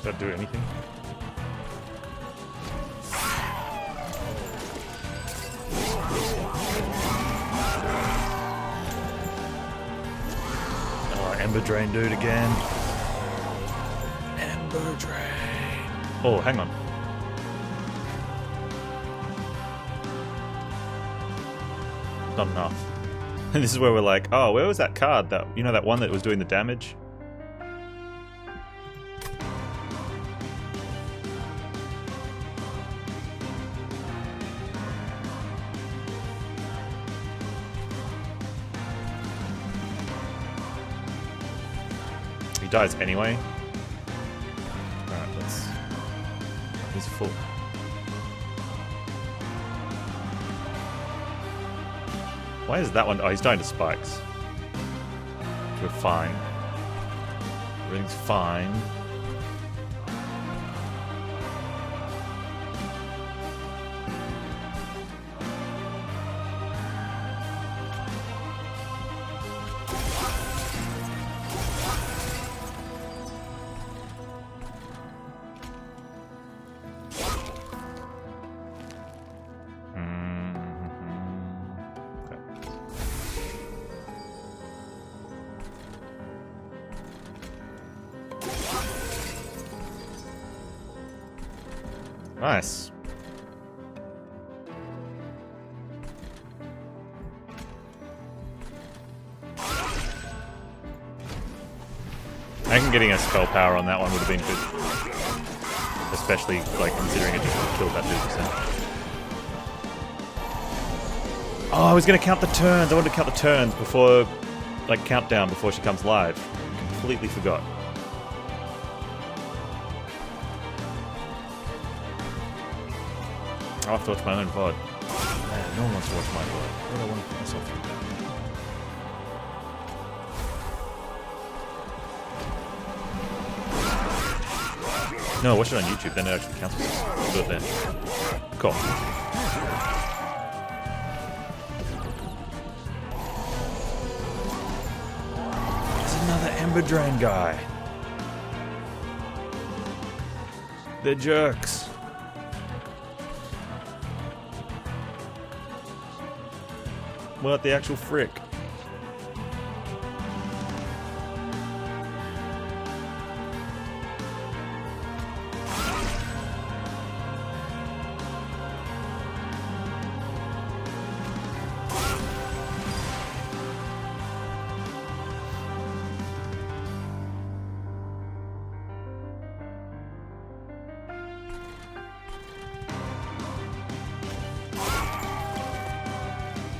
that do anything? Oh, Ember Drain dude again. Ember Drain. Oh, hang on. Not enough. And this is where we're like, oh, where was that card? That, you know, that one that was doing the damage? He dies anyway. Alright, let's... He's full. Why is that one? Oh, he's dying to spikes. We're fine. Everything's fine. Nice. I reckon getting a spell power on that one would have been good. Especially, like, considering it just killed that 2%. Oh, I was going to count the turns. I wanted to count the turns before, like, countdown before she comes live. Completely forgot. I have to watch my own VOD. Man, no one wants to watch my VOD. What do I want to put myself through? No, watch it on YouTube, then it actually counts. I'll do it then. Cool. There's another Ember Drain guy. They're jerks. What the actual frick?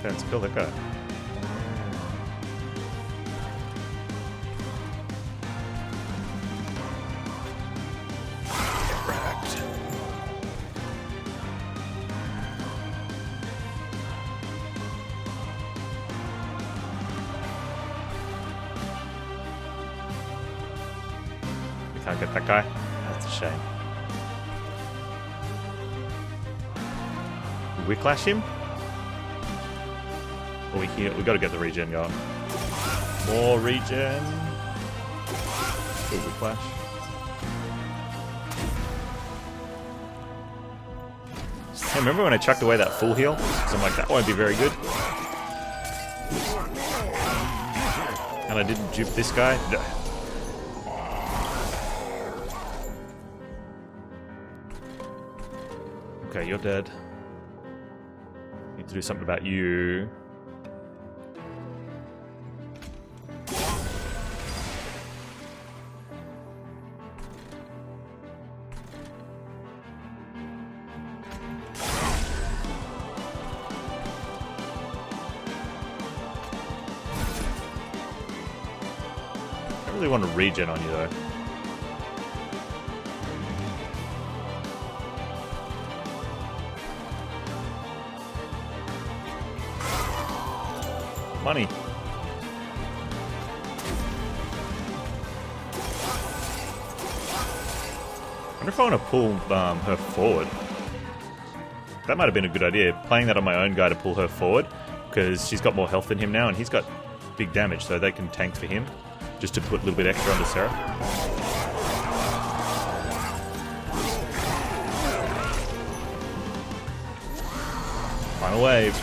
Let's kill that guy. Correct. We can't get that guy. That's a shame. Did we clash him? We gotta get the regen going. More regen. Ooh, whiplash. Hey, remember when I chucked away that full heal? Because I'm like, that won't be very good. And I didn't dupe this guy. Okay, you're dead. Need to do something about you. I really want to regen on you though. Money. I wonder if I want to pull her forward. That might have been a good idea, playing that on my own guy to pull her forward, because she's got more health than him now and he's got big damage, so they can tank for him. Just to put a little bit extra on the Sarah. Final wave.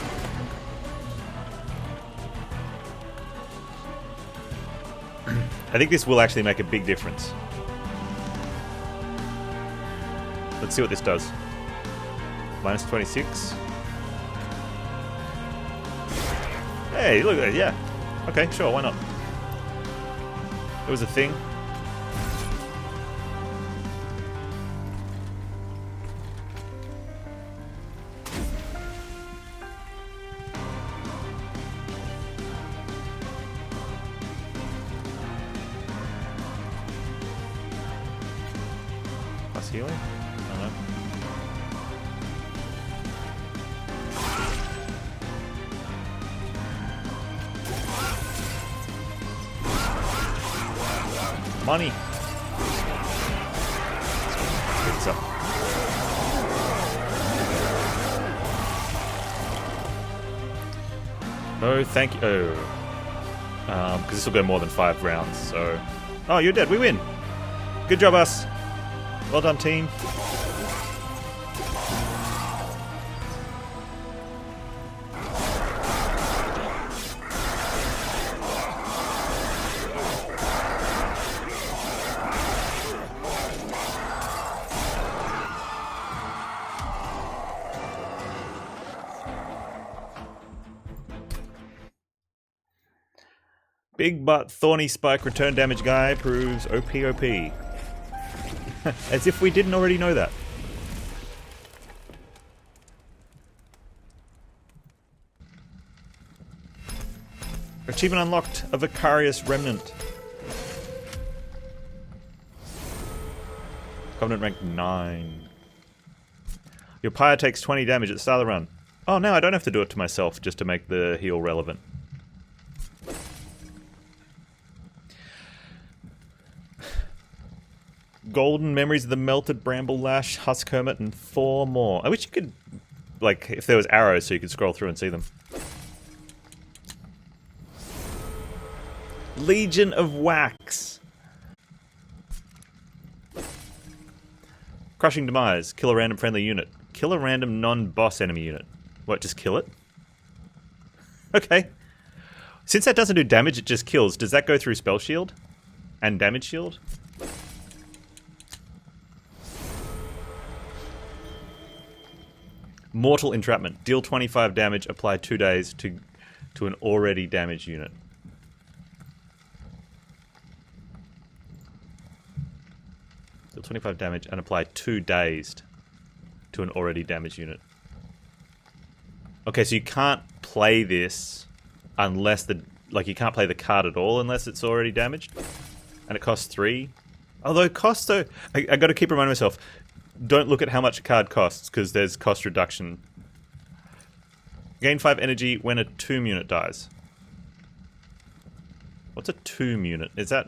I think this will actually make a big difference. Let's see what this does. Minus 26. Hey, look at that, yeah. Okay, sure, why not? It was a thing. Plus healing? I don't know. Money. Let's pick this up. No, thank you. Oh, because this will go more than 5 rounds. So, oh, you're dead. We win. Good job, us. Well done, team. Big butt Thorny spike return damage guy proves OP. As if we didn't already know that. Achievement unlocked, a Vicarious Remnant. Covenant rank 9. Your pyre takes 20 damage at the start of the run. Oh, now I don't have to do it to myself just to make the heal relevant. Golden Memories of the Melted Bramble Lash, Husk Hermit, and 4 more. I wish you could, like, if there was arrows so you could scroll through and see them. Legion of Wax. Crushing Demise. Kill a random friendly unit. Kill a random non-boss enemy unit. What, just kill it? Okay. Since that doesn't do damage, it just kills. Does that go through Spell Shield? And Damage Shield? Mortal Entrapment. Deal 25 damage, apply 2 days to an already damaged unit. Deal 25 damage and apply 2 days to an already damaged unit. Okay, so you can't play this unless you can't play the card at all unless it's already damaged. And it costs 3. Although it costs though, I gotta keep reminding myself, don't look at how much a card costs, because there's cost reduction. Gain 5 energy when a tomb unit dies. What's a tomb unit? Is that...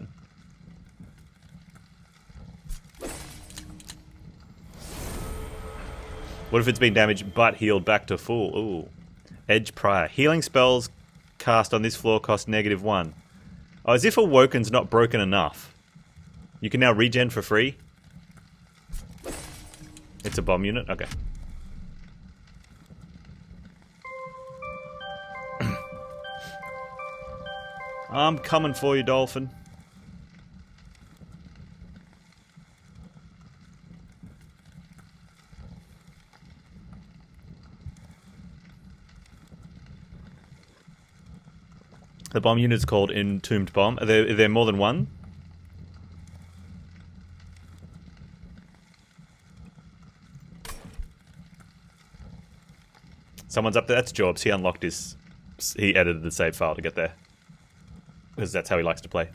What if it's been damaged but healed back to full? Ooh. Edge Prior. Healing spells cast on this floor cost -1. Oh, as if Awoken's not broken enough. You can now regen for free? It's a bomb unit? Okay. I'm coming for you, Dolphin. The bomb unit's called Entombed Bomb. Are there more than one? Someone's up there. That's Jobs. He unlocked his... He edited the save file to get there. Because that's how he likes to play.